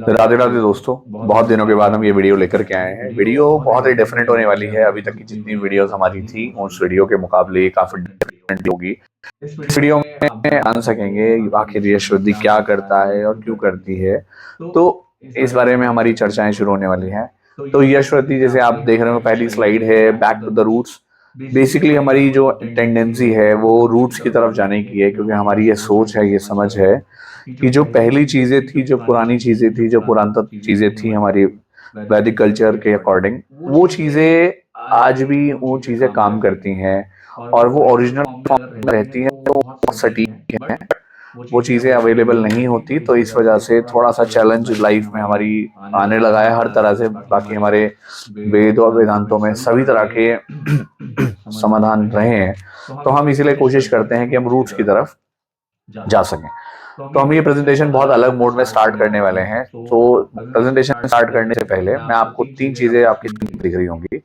राधे राधे दोस्तों। बहुत दिनों के बाद हम ये वीडियो लेकर के आए हैं। वीडियो बहुत ही डिफरेंट होने वाली है। अभी तक की जितनी वीडियोस हमारी थी उस वीडियो के मुकाबले ये काफी डिफरेंट होगी। इस वीडियो में जान सकेंगे आखिर यशवती क्या करता है और क्यों करती है, तो इस बारे में हमारी चर्चाएं शुरू होने वाली हैं। तो यशवती, जैसे आप देख रहे हो, पहली स्लाइड है back to the roots. Basically हमारी जो टेंडेंसी है वो रूट्स की तरफ जाने की है, क्योंकि हमारी ये सोच है, ये समझ है कि जो पहली चीजें थी, जो पुरानी चीजें थी, जो पुरातन चीजें थी हमारी वैदिक कल्चर के अकॉर्डिंग, वो चीजें आज भी वो चीजें काम करती हैं और वो ओरिजिनल फॉर्म में रहती हैं, तो बहुत सटीक हैं। वो चीजें अवेलेबल नहीं होती, तो इस वजह से थोड़ा सा चैलेंज लाइफ में हमारी आने लगा है हर तरह से। बाकी हमारे वेद और वेदांतों में सभी तरह के समाधान रहे हैं, तो हम इसीलिए कोशिश करते हैं कि हम रूट्स की तरफ जा सकें। तो हम ये प्रेजेंटेशन बहुत अलग मोड में स्टार्ट करने वाले हैं। तो प्रेजेंटेशन स्टार्ट करने से पहले मैं आपको तीन चीजें आपकी स्क्रीन पर दिख रही होंगी: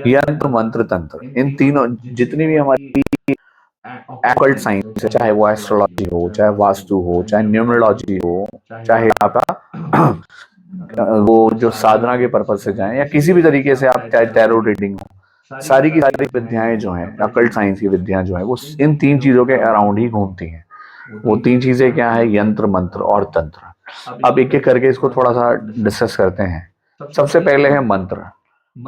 यंत्र, मंत्र, तंत्र। इन तीनों जितनी भी हमारी ऑकल्ट साइंस है, चाहे वो एस्ट्रोलॉजी हो, चाहे वास्तु हो, चाहे न्यूमरोलॉजी हो, चाहे आपका वो जो साधना के पर्पज से जाएं, या किसी भी तरीके से आप, चाहे टैरो रीडिंग हो, सारी की सारी विद्याएं जो हैं, ऑकल्ट साइंस की विद्याएं जो है, वो इन तीन चीजों के अराउंड ही घूमती हैं। वो तीन चीजें क्या है? यंत्र, मंत्र और तंत्र। अब एक एक करके इसको थोड़ा सा डिस्कस करते हैं। सबसे पहले है मंत्र।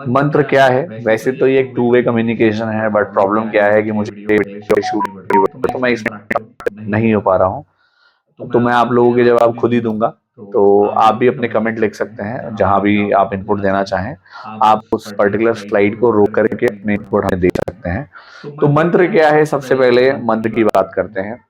मंत्र क्या है? वैसे तो ये एक टू वे कम्युनिकेशन है, बट प्रॉब्लम क्या है कि मुझे शूट, तो मैं इसमें नहीं हो पा रहा हूँ। तो मैं आप लोगों के जवाब खुद ही दूंगा। तो आप भी अपने कमेंट लिख सकते हैं जहां भी आप इनपुट देना चाहें। आप उस पर्टिकुलर स्लाइड को रोक करके अपने इनपुट हमें दे सकते हैं। तो मंत्र क्या है? सबसे पहले मंत्र की बात करते हैं।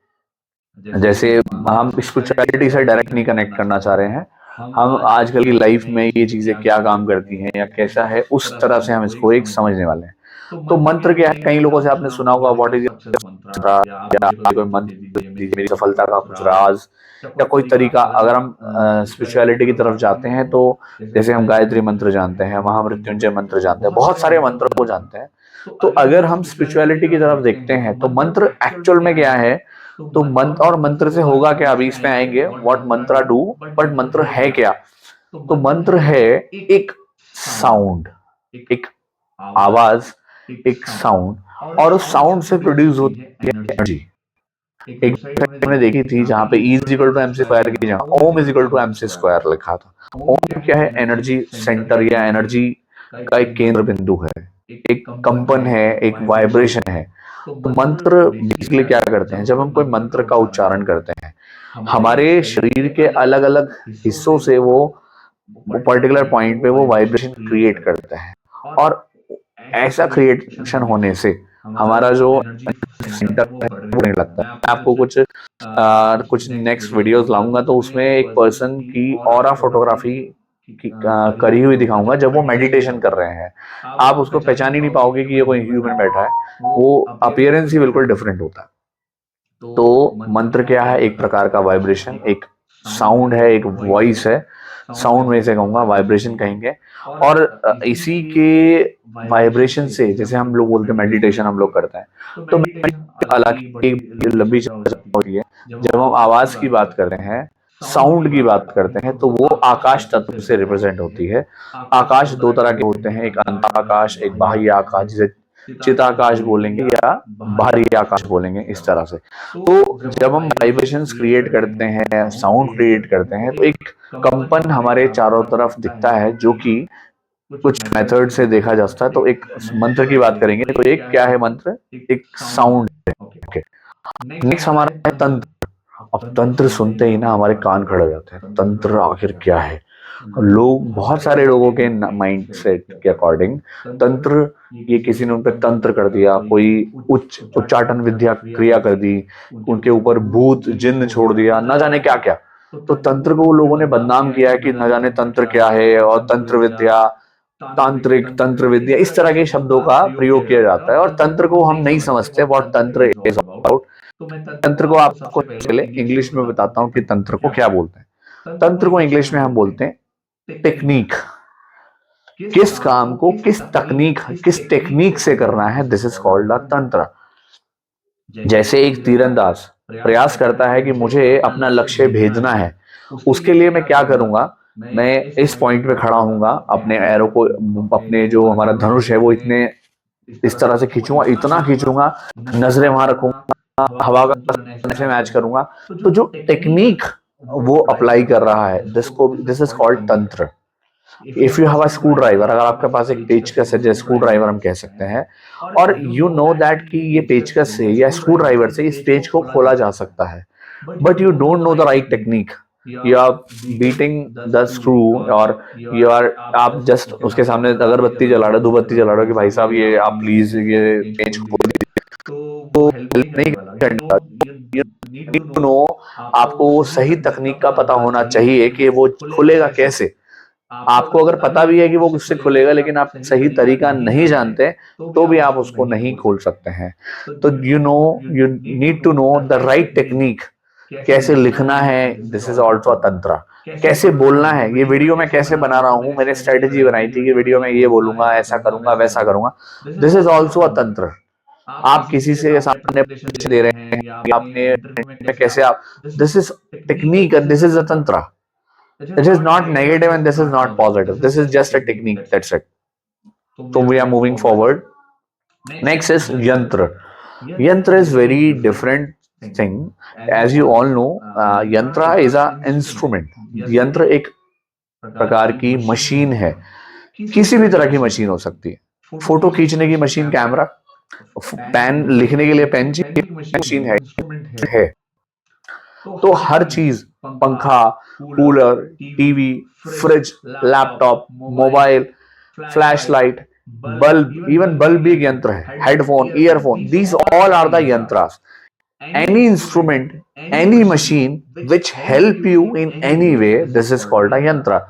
जैसे हम स्पिरिचुअलिटी से डायरेक्ट नहीं कनेक्ट करना चाह रहे हैं, हम आजकल की लाइफ में ये चीजें क्या काम करती हैं या कैसा है, उस तरह से हम इसको एक समझने वाले हैं। तो मंत्र क्या है? कई लोगों से आपने सुना होगा व्हाट इज मंत्र, या आप कोई मंत्र दीजिए मेरी सफलता का कुछ राज या कोई तरीका। अगर हम स्पिरिचुअलिटी की तरफ जाते हैं, तो जैसे हम गायत्री मंत्र जानते हैं, महामृत्युंजय मंत्र जानते हैं, बहुत सारे मंत्रों को जानते हैं। तो अगर हम स्पिरिचुअलिटी की तरफ देखते हैं तो मंत्र एक्चुअल में क्या है? तो मंत्र और मंत्र से होगा क्या, अभी इसमें आएंगे व्हाट मंत्रा डू। बट मंत्र है क्या? तो मंत्र है एक साउंड, एक आवाज, एक साउंड, और उस साउंड से प्रोड्यूस होती है एनर्जी। एक हमने देखी थी जहां पे E is equal to M C square की जगह Om is equal to M C square लिखा था। ओम क्या है? एनर्जी सेंटर या एनर्जी का एक केंद्र बिंदु है, एक कंपन है, एक वाइब्रेशन है। तो मंत्र बेसिकली क्या करते हैं? जब हम कोई मंत्र का उच्चारण करते हैं, हमारे शरीर के अलग अलग हिस्सों से वो पर्टिकुलर पॉइंट पे वो वाइब्रेशन क्रिएट करता है, और ऐसा क्रिएशन होने से हमारा जो सेंटर है वो नहीं लगता। मैं आपको कुछ नेक्स्ट वीडियोस लाऊंगा, तो उसमें एक पर्सन की ऑरा फोटोग्राफी करी हुई दिखाऊंगा जब वो मेडिटेशन कर रहे हैं। आप उसको पहचान ही नहीं पाओगे कि ये कोई ह्यूमन बैठा है, वो अपीयरेंस ही बिल्कुल डिफरेंट होता है। तो मंत्र क्या है? एक प्रकार का वाइब्रेशन, एक साउंड है, एक वॉइस है। साउंड में से कहूंगा, वाइब्रेशन कहेंगे। और इसी के वाइब्रेशन से, जैसे हम लोग बोलते हैं मेडिटेशन हम लोग करते हैं, तो हालांकि एक लंबी चर्चा होती है। जब हम आवाज की बात करते हैं, साउंड की बात करते हैं, तो वो आकाश तत्व से रिप्रेजेंट होती है। आकाश दो तरह के होते हैं, एक अंतराकाश, एक बाह्य आकाश, जिसे चिताकाश बोलेंगे या बाहरी आकाश बोलेंगे, इस तरह से। तो जब हम वाइब्रेशंस क्रिएट करते हैं, साउंड क्रिएट करते हैं, तो एक कंपन हमारे चारों तरफ दिखता है, जो कि कुछ मेथड से देखा जा सकता है। तो एक मंत्र की बात करेंगे, तो एक क्या है मंत्र? एक साउंड है। ओके, नेक्स्ट हमारा है तंत्र। अब तंत्र सुनते ही ना हमारे कान खड़े हो जाते हैं। तंत्र आखिर क्या है? लोग, बहुत सारे लोगों के माइंड सेट के अकॉर्डिंग तंत्र, ये किसी ने उन पर तंत्र कर दिया, कोई उच्चाटन विद्या क्रिया कर दी, उनके ऊपर भूत जिन्न छोड़ दिया, ना जाने क्या क्या। तो तंत्र को लोगों ने बदनाम किया है कि न जाने तंत्र क्या है, और तंत्र विद्या, तांत्रिक, तंत्र विद्या, इस तरह के शब्दों का प्रयोग किया जाता है, और तंत्र को हम नहीं समझते व्हाट तंत्र इज अबाउट। तंत्र को आपको चले इंग्लिश में बताता हूँ कि तंत्र को क्या बोलते हैं। तंत्र को इंग्लिश में हम बोलते हैं टेक्निक। किस काम को किस टेक्निक से करना है, दिस इज कॉल्ड अ तंत्र। जैसे एक तीरंदाज प्रयास करता है कि मुझे अपना लक्ष्य भेजना है, उसके लिए मैं क्या करूंगा? मैं इस पॉइंट पे खड़ा हूँगा, अपने एरो को, अपने जो हमारा धनुष है वो इतने इस तरह से खींचूंगा, इतना खींचूंगा, नजरें वहां रखूंगा, हवा का संतुलन ऐसे मैच करूंगा। तो जो टेक्निक वो अप्लाई कर रहा है, दिस इज कॉल्ड तंत्र। If you have a screw driver, अगर आपके पास एक पेचकस है, जैसे स्क्रू ड्राइवर हम कह सकते हैं, और यू नो दैट कि ये पेचकस से या स्क्रू ड्राइवर से इस पेच को खोला जा सकता है, but you don't know the right technique, you are beating the screw, और यू आर, आप जस्ट उसके सामने अगरबत्ती जला रहे हो, धूपबत्ती जला रहे हो कि भाई साहब ये आप प्लीज ये पेच खोल दीजिए, तो हेल्प नहीं करता। यू नीड टू नो, आपको वो सही तकनीक का पता होना चाहिए कि वो खुलेगा कैसे। आपको अगर पता भी है कि वो उससे खुलेगा, लेकिन आप सही तरीका नहीं जानते, तो भी आप उसको नहीं खोल सकते हैं। तो you need to know the right technique, कैसे लिखना है, दिस इज ऑल्सो तंत्र। कैसे बोलना है, ये वीडियो मैं कैसे बना रहा हूं, मैंने स्ट्रेटेजी बनाई थी कि वीडियो में ये बोलूंगा, ऐसा करूंगा, वैसा करूंगा, दिस इज ऑल्सो अ तंत्र। आप किसी से सामने प्रेजेंटेशन दे रहे हैं, या आपने इंटरव्यू में कैसे आप, this is technique and this is a तंत्र। It is not negative and this is not positive. This is just a technique. That's it. So we are moving forward. Next is yantra. Yantra is very different thing. As you all know, yantra is a instrument. यंत्र एक प्रकार की machine है, किसी भी तरह की machine हो सकती है। फोटो खींचने की मशीन कैमरा, पेन लिखने के लिए पेन चाहिए मशीन है। तो हर चीज, पंखा, cooler, TV, fridge, laptop, mobile, flashlight, bulb, even bulb भी एक यंत्र है, headphone, earphone, these all are the yantras. any instrument, any machine which help you in any way, this is called a yantra.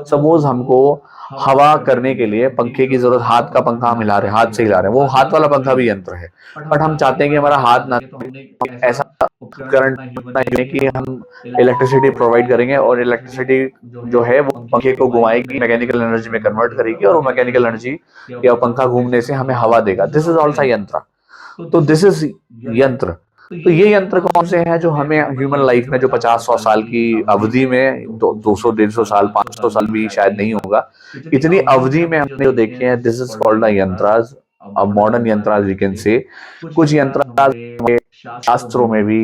Suppose हमको हवा करने के लिए पंखे की जरूरत, हाथ का पंखा हम हिला रहे हैं, हाथ से हिला रहे हैं, वो हाथ वाला पंखा भी यंत्र है। बट हम चाहते हैं कि हमारा हाथ ना, ऐसा उपकरण है कि हम इलेक्ट्रिसिटी प्रोवाइड करेंगे, और इलेक्ट्रिसिटी जो है वो पंखे को घुमाएगी, मैकेनिकल एनर्जी में कन्वर्ट करेगी, और वो मैकेनिकल एनर्जी या पंखा घूमने से हमें हवा देगा। दिस इज ऑल्सो यंत्र। तो दिस इज यंत्र। तो ये यंत्र कौन से हैं जो हमें ह्यूमन लाइफ में, जो 50-100 साल की अवधि में, 200-150 साल, 500 साल भी शायद नहीं होगा, इतनी अवधि में हमने जो देखे हैं, this is called the yantras, modern yantras we can say. कुछ यंत्रास शास्त्रों में भी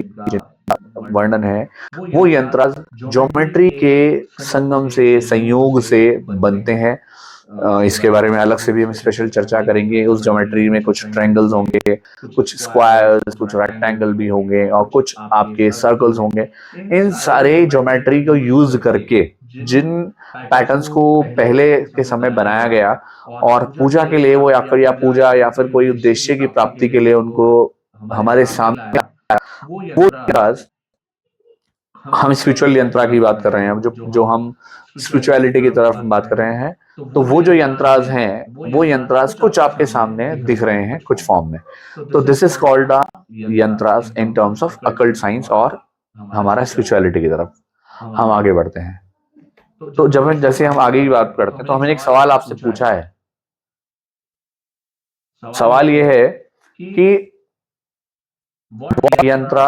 वर्णन है, वो यंत्रास ज्योमेट्री के संगम से, संयोग से बनते हैं। इसके बारे में अलग से भी हम स्पेशल चर्चा करेंगे। उस ज्योमेट्री में कुछ ट्रायंगल्स होंगे, कुछ स्क्वायर्स, कुछ रेक्टेंगल भी होंगे, और कुछ आपके सर्कल्स होंगे। इन सारे ज्योमेट्री को यूज करके, जिन पैटर्न्स को पहले के समय बनाया गया और पूजा के लिए वो, या पूजा या फिर कोई उद्देश्य की प्राप्ति के लिए उनको हमारे सामने, वो हम स्पिरिचुअल यंत्रा की बात कर रहे हैं, जो हम स्पिरिचुअलिटी की तरफ बात कर रहे हैं। तो वो जो यंत्रास हैं, वो यंत्रास कुछ आपके सामने दिख रहे हैं कुछ फॉर्म में। तो this is called a यंत्रास in terms of occult science, और हमारा स्पिरिचुअलिटी की तरफ हम आगे बढ़ते हैं। तो जब जैसे हम आगे की बात करते हैं, तो हमने एक सवाल आपसे पूछा है। सवाल ये है कि यंत्र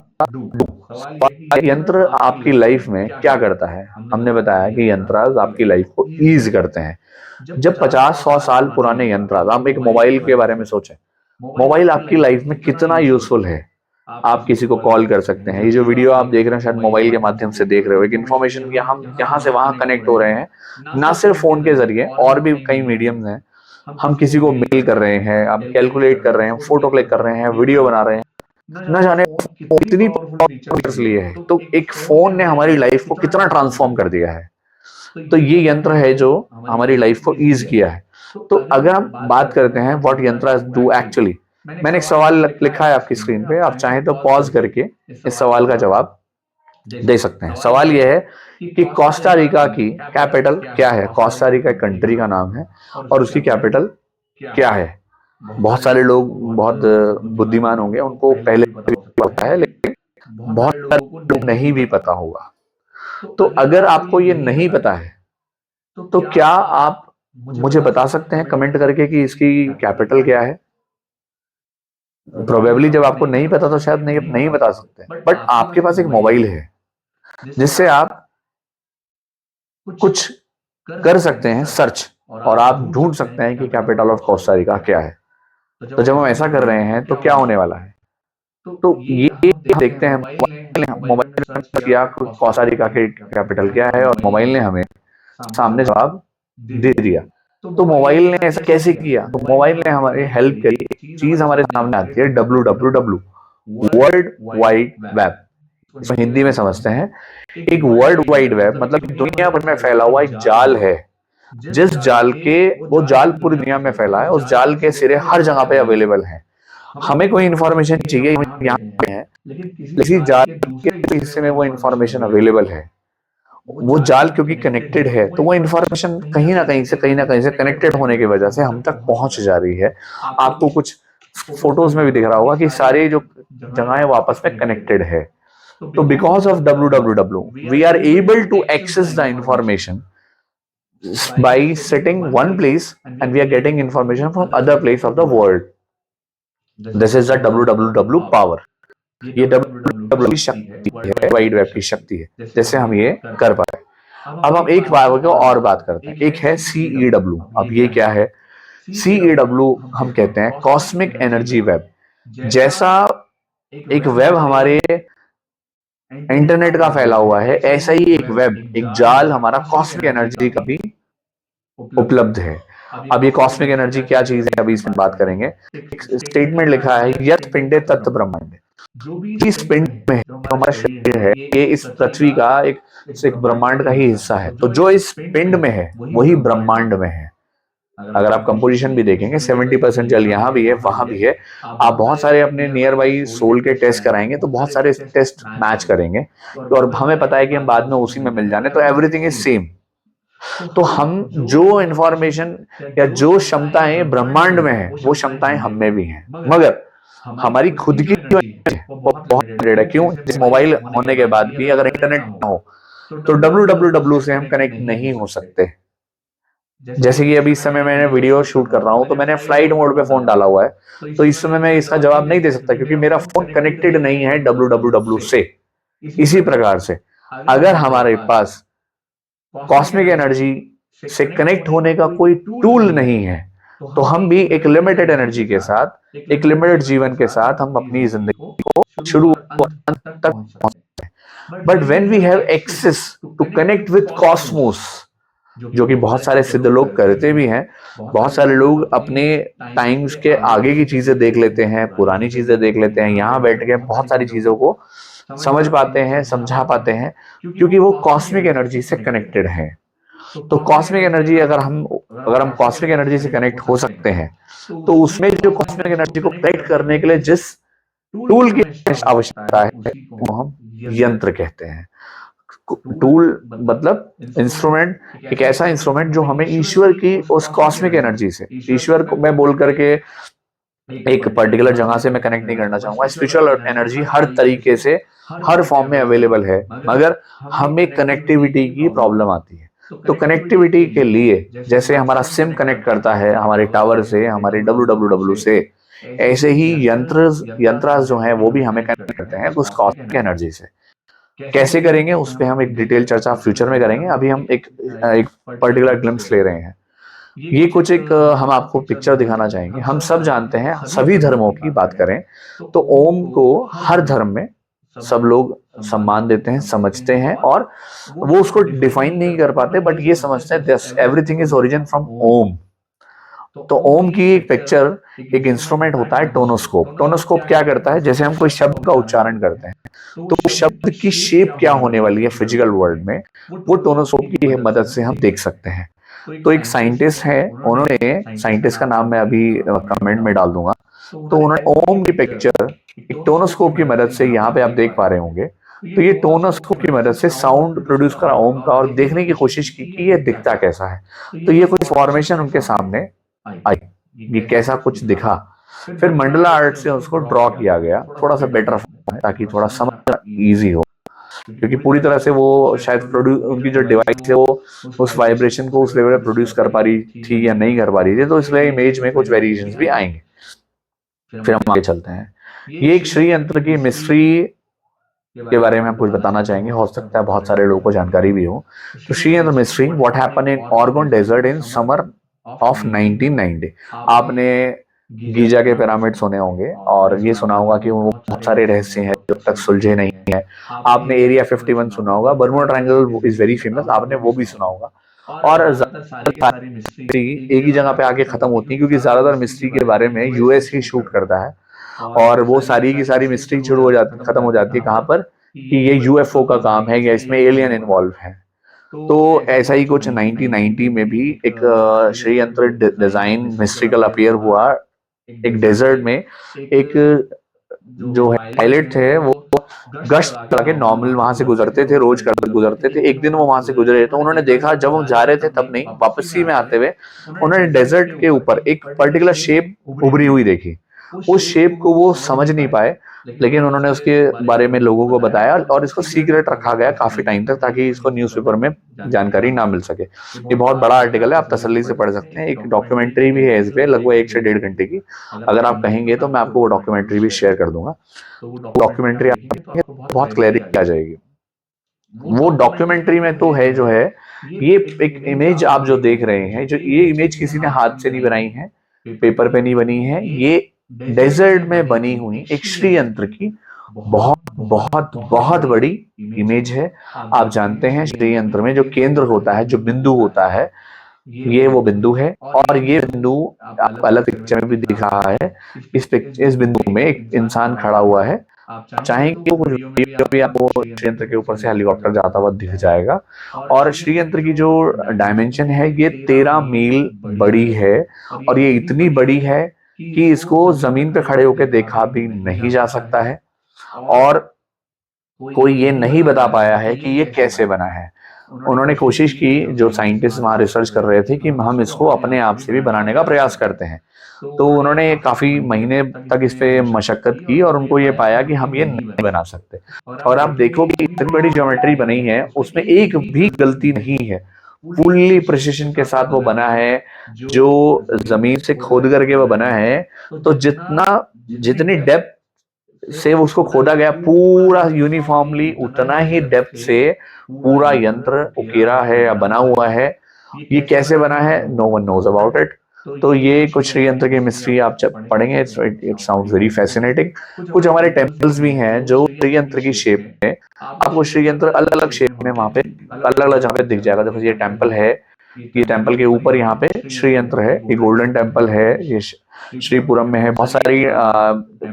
यंत्र आपकी लाइफ में क्या करता है। हमने बताया कि यंत्र आपकी लाइफ को ईज करते हैं। जब 50-100 साल पुराने यंत्र, आप एक मोबाइल के बारे में सोचें, मोबाइल आपकी लाइफ में कितना यूजफुल है। आप किसी को कॉल कर सकते हैं, ये जो वीडियो आप देख रहे हैं शायद मोबाइल के माध्यम से देख रहे हो, एक इन्फॉर्मेशन की हम यहाँ से वहां कनेक्ट हो रहे हैं, ना सिर्फ फोन के जरिए, और भी कई मीडियम्स हैं। हम किसी को मेल कर रहे हैं, आप कैलकुलेट कर रहे हैं, फोटो क्लिक कर रहे हैं, वीडियो बना रहे हैं, न जाने कितनी पावर्स लिए है। तो एक फोन ने हमारी लाइफ को कितना ट्रांसफॉर्म कर दिया है। तो ये यंत्र है जो हमारी लाइफ को ईज किया है। तो अगर हम बात करते हैं व्हाट यंत्र डू एक्चुअली, मैंने एक सवाल लिखा है आपकी स्क्रीन पे, आप चाहें तो पॉज करके इस सवाल का जवाब दे सकते हैं। सवाल यह है कि कोस्टा रिका की कैपिटल क्या है। कोस्टा रिका एक कंट्री का नाम है, और उसकी कैपिटल क्या है। बहुत सारे लोग बहुत बुद्धिमान होंगे, उनको पहले पता है, लेकिन बहुत सारे लोग नहीं भी पता होगा। तो अगर आपको ये नहीं पता है, तो क्या आप मुझे बता सकते हैं कमेंट करके कि इसकी कैपिटल क्या है। प्रोबेबली जब आपको नहीं पता तो शायद नहीं बता सकते, बट आपके पास एक मोबाइल है जिससे आप कुछ कर सकते हैं सर्च, और आप ढूंढ सकते हैं कि कैपिटल ऑफ कोस्टा रिका क्या है। तो जब हम ऐसा कर रहे हैं तो क्या होने वाला है, तो ये हम देखते हैं, मोबाइल ने सर्च किया कोस्टा रिका के कैपिटल क्या है, और मोबाइल ने हमें सामने जवाब दे दिया। तो मोबाइल ने ऐसा कैसे किया, तो मोबाइल ने हमारी हेल्प करी, एक चीज हमारे सामने आती है WWW, वर्ल्ड वाइड वेब। इसको हिंदी में समझते हैं, एक वर्ल्ड वाइड वेब मतलब दुनिया भर में फैला हुआ एक जाल है, जिस जाल के, वो जाल पूरी दुनिया में फैला है, उस जाल के सिरे हर जगह पे अवेलेबल है। हमें कोई इंफॉर्मेशन चाहिए, हम यहाँ पे हैं, किसी जाल के हिस्से में वो इंफॉर्मेशन अवेलेबल है। वो जाल क्योंकि कनेक्टेड है, तो वो इंफॉर्मेशन कहीं ना कहीं से, कहीं ना कहीं से कनेक्टेड होने की वजह से हम तक पहुंच जा रही है। आपको कुछ फोटोज में भी दिख रहा होगा कि सारे जो जगहें वो आपस में कनेक्टेड है। तो because of WWW we are able to access the information by sitting one place, and we are getting information from other place of the world. This is the WWW power. ये WWW की शक्ति है, wide web की शक्ति है, जैसे हम ये कर पाए। अब हम एक बार को और बात करते हैं, एक है CEW। अब ये क्या है, CEW हम कहते हैं कॉस्मिक एनर्जी वेब। जैसा एक वेब हमारे इंटरनेट का फैला हुआ है, ऐसा ही एक वेब, एक जाल हमारा कॉस्मिक एनर्जी का भी उपलब्ध है। अब ये कॉस्मिक एनर्जी क्या चीज है, अभी इसमें बात करेंगे। एक स्टेटमेंट लिखा है, यत पिंडे तत् ब्रह्मांड। इस पिंड में जो हमारा शरीर है, ये इस पृथ्वी का एक ब्रह्मांड का ही हिस्सा है। तो जो इस पिंड में है वही ब्रह्मांड में है। अगर आप कंपोजिशन भी देखेंगे, 70% जल यहाँ भी है, वहां भी है। आप बहुत सारे अपने नियर बाई सोल के टेस्ट कराएंगे तो बहुत सारे टेस्ट मैच करेंगे, और हमें पता है कि हम बाद में उसी में मिल जाने, तो एवरीथिंग इज सेम। तो हम जो इंफॉर्मेशन या जो क्षमताएं ब्रह्मांड में है, वो क्षमताएं हम में भी हैं, मगर हमारी खुद की जो है वो बहुत लिमिटेड है। क्यों, जिस मोबाइल होने के बाद भी अगर इंटरनेट ना हो तो WWW से हम कनेक्ट नहीं हो सकते। जैसे कि अभी इस समय मैंने वीडियो शूट कर रहा हूं, तो मैंने फ्लाइट मोड पे फोन डाला हुआ है, तो इस समय मैं इसका जवाब नहीं दे सकता क्योंकि मेरा फोन कनेक्टेड नहीं है WWW से। इसी प्रकार से अगर हमारे पास कॉस्मिक एनर्जी से कनेक्ट होने का कोई टूल नहीं है, तो हम भी एक लिमिटेड एनर्जी के साथ, एक लिमिटेड जीवन के साथ हम अपनी जिंदगी को शुरू और अंत तक पहुंचते हैं। But when we have access to connect with cosmos, जो कि बहुत सारे सिद्ध लोग करते भी हैं, बहुत सारे लोग अपने टाइम्स के आगे की चीजें देख लेते हैं, पुरानी चीजें देख लेते हैं, यहाँ बैठ के बहुत सारी चीजों को समझ पाते हैं, समझा पाते हैं, क्योंकि वो कॉस्मिक एनर्जी से कनेक्टेड है। तो कॉस्मिक एनर्जी अगर हम कॉस्मिक एनर्जी से कनेक्ट हो सकते हैं, तो उसमें जो कॉस्मिक एनर्जी को कनेक्ट करने के लिए जिस टूल की आवश्यकता है वो हम यंत्र कहते हैं। टूल मतलब इंस्ट्रूमेंट, एक ऐसा इंस्ट्रूमेंट जो हमें ईश्वर की उस कॉस्मिक एनर्जी से, ईश्वर को मैं बोल करके एक पर्टिकुलर जगह से मैं कनेक्ट नहीं करना चाहूंगा। स्पिरिचुअल एनर्जी हर तरीके से, हर फॉर्म में अवेलेबल है, मगर हमें कनेक्टिविटी की प्रॉब्लम आती है। तो कनेक्टिविटी के लिए जैसे हमारा सिम कनेक्ट करता है हमारे टावर से, हमारे WWW से, ऐसे ही यंत्र जो है वो भी हमें कनेक्ट करते हैं उस कॉस्मिक एनर्जी से। कैसे करेंगे उस पर हम एक डिटेल चर्चा फ्यूचर में करेंगे। अभी हम एक पर्टिकुलर ग्लिम्स ले रहे हैं। ये कुछ एक हम आपको पिक्चर दिखाना चाहेंगे। हम सब जानते हैं, सभी धर्मों की बात करें तो ओम को हर धर्म में सब लोग सम्मान देते हैं, समझते हैं, और वो उसको डिफाइन नहीं कर पाते, बट ये समझते हैं this everything is origin from Om. तो ओम की एक पिक्चर, एक इंस्ट्रूमेंट होता है टोनोस्कोप। टोनोस्कोप क्या करता है, जैसे हम कोई शब्द का उच्चारण करते हैं तो शब्द की शेप क्या होने वाली है फिजिकल वर्ल्ड में, वो टोनोस्कोप की मदद से हम देख सकते हैं। तो एक साइंटिस्ट है, उन्होंने, साइंटिस्ट का नाम मैं अभी कमेंट में डाल दूंगा, तो उन्होंने ओम की पिक्चर एक टोनोस्कोप की मदद से, यहाँ पे आप देख पा रहे होंगे, तो ये टोनोस्कोप की मदद से साउंड प्रोड्यूस करा ओम का, और देखने की कोशिश की कि ये दिखता कैसा है। तो ये कुछ फॉर्मेशन उनके सामने आई, ये कैसा कुछ दिखा। फिर मंडला आर्ट से उसको ड्रॉ किया गया, थोड़ा सा बेटर ताकि थोड़ा समझना इजी हो, क्योंकि पूरी तरह से वो शायद प्रोड्यूस, उनकी जो डिवाइस है वो उस वाइब्रेशन को उस लेवल पे प्रोड्यूस कर पा रही थी या नहीं कर पा रही थी, तो इसलिए इमेज में कुछ वेरिएशंस भी आएंगे। फिर हम आगे चलते हैं। ये एक श्री यंत्र की मिस्ट्री के बारे में हम कुछ बताना चाहेंगे, हो सकता है बहुत सारे लोगों को जानकारी भी हो। तो Shriyantra mystery, what happen in Oregon desert in summer of 1990। आपने गीजा के पिरामिड सुने होंगे और ये सुना होगा कि वो बहुत सारे रहस्य हैं जो तक सुलझे नहीं है। आपने एरिया 51 सुना होगा, Bermuda triangle is very famous, आपने वो भी सुना होगा। और ज्यादातर मिस्ट्री एक ही जगह पे आके खत्म होती है, क्योंकि ज्यादातर मिस्ट्री के बारे में यूएस ही शूट करता है। और वो सारी की सारी मिस्ट्री शुरू हो जाती, खत्म हो जाती है कहाँ पर, कि ये यूएफओ का काम है या इसमें एलियन इन्वॉल्व है। तो ऐसा ही कुछ 1990 में भी एक श्रीयंत्र डिजाइन मिस्ट्रिकल अपीयर हुआ एक डेजर्ट में। एक जो है पायलट थे वो गश्त करके नॉर्मल वहां से गुजरते थे, रोज कर गुजरते थे। एक दिन वो वहां से गुजरे तो उन्होंने देखा, जब वो जा रहे थे तब नहीं, वापसी में आते हुए उन्होंने डेजर्ट के ऊपर एक पर्टिकुलर शेप उभरी हुई देखी। उस शेप को वो समझ नहीं पाए, लेकिन उन्होंने उसके बारे में लोगों को बताया और इसको सीक्रेट रखा गया काफी टाइम तक, ताकि इसको न्यूज़पेपर में जानकारी ना मिल सके। ये बहुत बड़ा आर्टिकल है, आप तसल्ली से पढ़ सकते हैं। एक डॉक्यूमेंट्री भी है इस पे, लगभग 1 से 1.5 घंटे की। अगर आप कहेंगे तो मैं आपको वो डॉक्यूमेंट्री भी शेयर कर दूंगा। डॉक्यूमेंट्री आप देखेंगे तो बहुत क्लैरिटी आ जाएगी। वो डॉक्यूमेंट्री में तो है जो है, ये एक इमेज आप जो देख रहे हैं, जो ये इमेज किसी ने हाथ से नहीं बनाई है, पेपर पे नहीं बनी है, ये डेजर्ट में बनी हुई एक श्रीयंत्र की बहुत बहुत बहुत बड़ी इमेज है। आप जानते हैं श्रीयंत्र में जो केंद्र होता है, जो बिंदु होता है, ये वो बिंदु है। और ये बिंदु आपको अलग पिक्चर में भी दिख रहा है। इस बिंदु में एक इंसान खड़ा हुआ है। चाहेंगे तो कुछ वीडियो भी आपको श्रीयंत्र के ऊपर से हेलीकॉप्टर जाता हुआ दिख जाएगा। और श्रीयंत्र की जो डायमेंशन है, ये 13 मील बड़ी है। और ये इतनी बड़ी है कि इसको जमीन पे खड़े होकर देखा भी नहीं जा सकता है। और कोई ये नहीं बता पाया है कि ये कैसे बना है। उन्होंने कोशिश की, जो साइंटिस्ट वहां रिसर्च कर रहे थे, कि हम इसको अपने आप से भी बनाने का प्रयास करते हैं। तो उन्होंने काफी महीने तक इस पे मशक्कत की और उनको ये पाया कि हम ये नहीं बना सकते। और आप देखो कि इतनी बड़ी ज्योमेट्री बनी है, उसमें एक भी गलती नहीं है, फुल्ली प्रिसिशन के साथ वो बना है। जो जमीन से खोद करके वो बना है, तो जितनी डेप्थ से उसको खोदा गया, पूरा यूनिफॉर्मली उतना ही डेप्थ से पूरा यंत्र उकेरा है या बना हुआ है। ये कैसे बना है, no one knows about it. तो ये कुछ श्रीयंत्र की मिस्ट्री आप जब पढ़ेंगे, इट साउंड्स वेरी फैसिनेटिंग। कुछ हमारे टेम्पल्स भी हैं जो श्रीयंत्र की शेप में, आपको श्रीयंत्र अलग अलग शेप में वहां पे अलग अलग जगह पे दिख जाएगा। देखो ये टेम्पल है, ये टेम्पल के ऊपर यहाँ पे श्रीयंत्र है। ये गोल्डन टेम्पल है, ये श्रीपुरम में है। बहुत सारी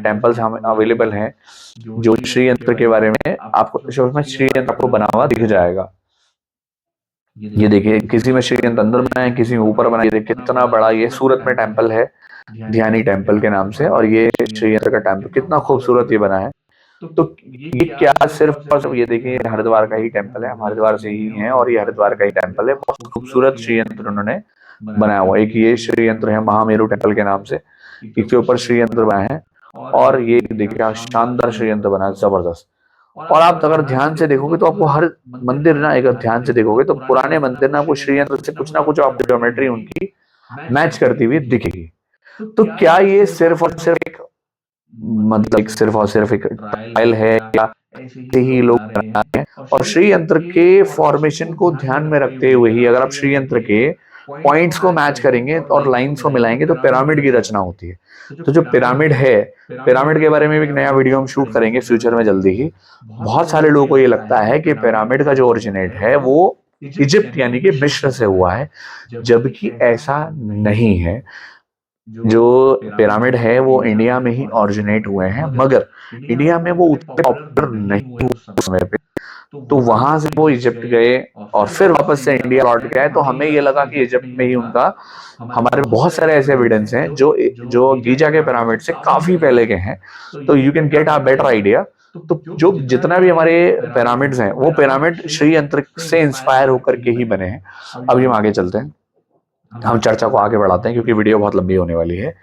टेम्पल्स हमें अवेलेबल हैं जो श्रीयंत्र के बारे में आपको, में श्रीयंत्र आपको बना हुआ दिख जाएगा। ये देखिए, किसी में श्रीयंत्र अंदर बना है, किसी में ऊपर बना है। ये देखिए कितना बड़ा, ये सूरत में टेम्पल है, ध्यानी टेम्पल के नाम से। और ये श्रीयंत्र का टेम्पल कितना खूबसूरत ये बना है। तो ये क्या सिर्फ और सिर्फ, ये देखिए हरिद्वार का ही टेम्पल है, हम हरिद्वार से ही हैं और ये हरिद्वार का ही टेम्पल है। बहुत खूबसूरत श्रीयंत्र उन्होंने बनाया हुआ। एक ये श्रीयंत्र है महामेरु टेम्पल के नाम से, इसके ऊपर श्रीयंत्र बना है। और ये देखिए शानदार श्रीयंत्र बना है, जबरदस्त। और आप अगर ध्यान से देखोगे तो आपको हर मंदिर ना, अगर ध्यान से देखोगे तो पुराने मंदिर ना, आपको श्रीयंत्र से कुछ ना कुछ आपको ज्योमेट्री उनकी मैच करती हुई दिखेगी। तो क्या ये सिर्फ और सिर्फ एक, मतलब सिर्फ और सिर्फ एक ट्रायल है, या ऐसे ही लोग बना रहे हैं? और श्रीयंत्र के फॉर्मेशन को ध्यान में रखते हुए ही अगर आप श्रीयंत्र के पॉइंट्स को मैच करेंगे और लाइंस को मिलाएंगे तो पिरामिड की रचना होती है। तो जो पिरामिड है, पिरामिड के बारे में भी एक नया वीडियो हम शूट करेंगे फ्यूचर में जल्दी ही। बहुत सारे लोगों को ये लगता है कि पिरामिड का जो ओरिजिनेट है वो इजिप्ट यानी कि मिस्र से हुआ है, जबकि ऐसा नहीं है। जो पिरामिड है वो इंडिया में ही ओरिजिनेट हुए हैं, मगर इंडिया में वो उतने पॉपुलर नहीं हुए उस समय पे। तो वहां से वो इजिप्ट गए और फिर वापस से इंडिया लौट के आए। तो हमें ये लगा कि इजिप्ट में ही उनका, हमारे बहुत सारे ऐसे एविडेंस हैं जो जो गीजा के पिरामिड से काफी पहले के हैं। तो you can get a better idea. तो जो जितना भी हमारे पिरामिड्स हैं, वो पिरामिड श्रीयंत्र से इंस्पायर होकर के ही बने हैं। अभी हम आगे चलते हैं, हम चर्चा को आगे बढ़ाते हैं क्योंकि वीडियो बहुत लंबी होने वाली है।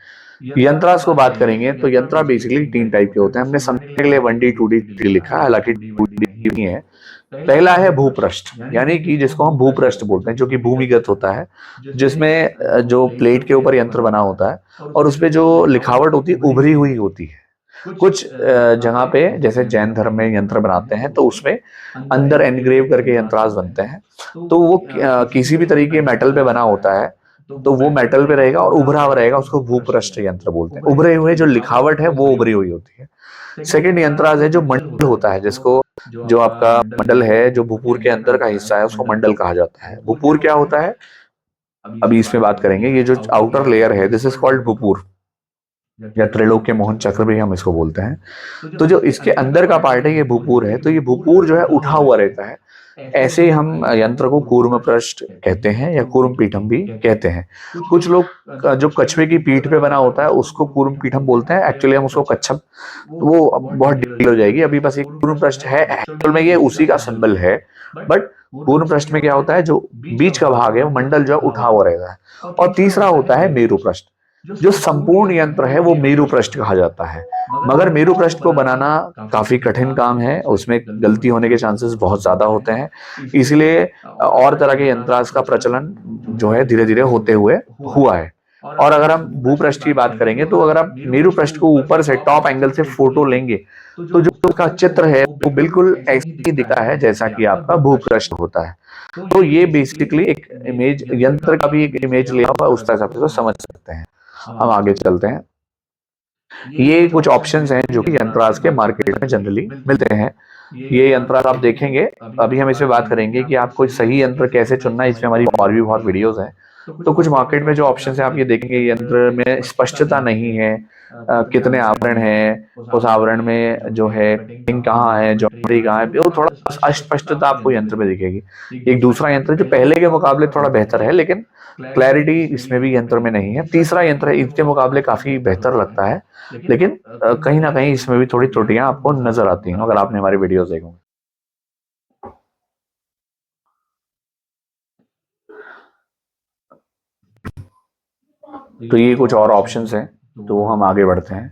यंत्रास को बात करेंगे तो यंत्रा बेसिकली 3 टाइप के होते हैं। हमने समझने के लिए 1D 2D 3D लिखा है, हालांकि 2D नहीं है। पहला है भूपृष्ठ, यानी कि जिसको हम भूपृष्ठ बोलते हैं, जो कि भूमिगत होता है, जिसमें जो प्लेट के ऊपर यंत्र बना होता है और उसपे जो लिखावट होती है उभरी हुई होती है। कुछ जगह पे जैसे जैन धर्म में यंत्र बनाते हैं तो उसमें अंदर एनग्रेव करके यंत्रास बनते हैं, तो वो किसी भी तरीके मेटल पे बना होता है, तो वो मेटल पे रहेगा और उभरा हुआ रहेगा, उसको भूपृष्ठ यंत्र बोलते हैं। उभरे हुए जो लिखावट है वो उभरी हुई होती है। सेकंड यंत्राज है जो मंडल होता है, जिसको जो आपका मंडल है, जो भूपूर के अंदर का हिस्सा है, उसको मंडल कहा जाता है। भूपूर क्या होता है, अभी इसमें बात करेंगे। ये जो आउटर लेयर है, दिस इज कॉल्ड भूपूर, या त्रैलोक्य मोहन चक्र भी हम इसको बोलते हैं। तो जो इसके अंदर का पार्ट है ये भूपूर है, तो ये भूपूर जो है उठा हुआ रहता है। ऐसे ही हम यंत्र को कूर्म पृष्ठ कहते हैं या कूर्म पीठम भी कहते हैं। कुछ लोग जो कछुए की पीठ पे बना होता है उसको कूर्म पीठम बोलते हैं, एक्चुअली हम उसको कच्छप, वो अब बहुत डिटेल हो जाएगी, अभी बस एक कूर्म पृष्ठ है, एक्चुअल में ये उसी का सिंबल है। बट कूर्म पृष्ठ में क्या होता है, जो बीच का भाग है वो मंडल जो है उठा हुआ रहता है। और तीसरा होता है मेरु पृष्ठ। जो संपूर्ण यंत्र है वो मेरु पृष्ठ कहा जाता है। मगर मेरु पृष्ठ को बनाना काफी कठिन काम है, उसमें गलती होने के चांसेस बहुत ज्यादा होते हैं, इसलिए और तरह के यंत्रास का प्रचलन जो है धीरे धीरे होते हुए हुआ है। और अगर हम भूपृष्ठ की बात करेंगे तो अगर आप मेरु पृष्ठ को ऊपर से टॉप एंगल से फोटो लेंगे तो जो उसका चित्र है वो बिल्कुल ऐसे ही दिखता है जैसा कि आपका भूपृष्ठ होता है। तो ये बेसिकली एक इमेज, यंत्र का भी एक इमेज लिया हुआ उस हिसाब से तो समझ सकते हैं। हम आगे चलते हैं। ये कुछ ऑप्शंस हैं जो कि यंत्रास के मार्केट में जनरली मिलते हैं। ये यंत्रास आप देखेंगे, अभी हम इसमें बात करेंगे कि आपको सही यंत्र कैसे चुनना है, इसमें हमारी और भी बहुत वीडियोस हैं। तो कुछ मार्केट में जो ऑप्शंस हैं आप ये देखेंगे, यंत्र में स्पष्टता नहीं है, कितने आवरण हैं, उस आवरण में जो है कटिंग कहाँ है, ज्योमेट्री कहाँ है, वो थोड़ा अस्पष्टता आपको यंत्र में दिखेगी। एक दूसरा यंत्र जो पहले के मुकाबले थोड़ा बेहतर है, लेकिन क्लैरिटी इसमें भी यंत्र में नहीं है। तीसरा यंत्र है, इसके मुकाबले काफी बेहतर लगता है, लेकिन कहीं ना कहीं इसमें भी थोड़ी त्रुटियां आपको नजर आती हैं अगर आपने हमारे वीडियोस देखे होंगे। तो ये कुछ और ऑप्शंस हैं, तो हम आगे बढ़ते हैं।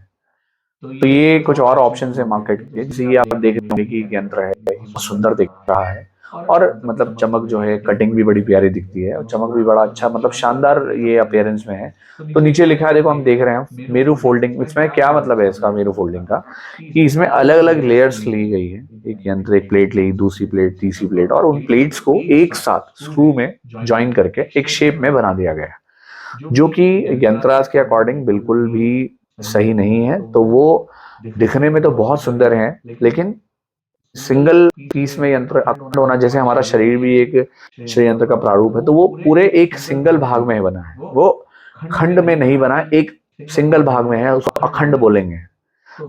तो ये कुछ और ऑप्शंस है मार्केट के, जैसे ये आप देख रहे होंगे कि यंत्र है बहुत सुंदर दिख रहा है, और मतलब चमक जो है, कटिंग भी बड़ी प्यारी दिखती है और चमक भी बड़ा अच्छा, मतलब शानदार ये अपीयरेंस में है। तो नीचे लिखा है, देखो हम देख रहे हैं मेरू फोल्डिंग। इसमें क्या मतलब है इसका मेरू फोल्डिंग का, कि इसमें अलग अलग लेयर्स ली गई है। एक यंत्र, एक प्लेट ली, दूसरी प्लेट, तीसरी प्लेट, और उन प्लेट्स को एक साथ स्क्रू में ज्वाइन करके एक शेप में बना दिया गया है, जो कि यंत्रास के अकॉर्डिंग बिल्कुल भी सही नहीं है। तो वो दिखने में तो बहुत सुंदर है, लेकिन सिंगल पीस में यंत्र अखंड होना, जैसे हमारा शरीर भी एक श्री यंत्र का प्रारूप है, तो वो पूरे एक सिंगल भाग में बना है, वो खंड में नहीं बना, एक सिंगल भाग में है, उसको अखंड बोलेंगे।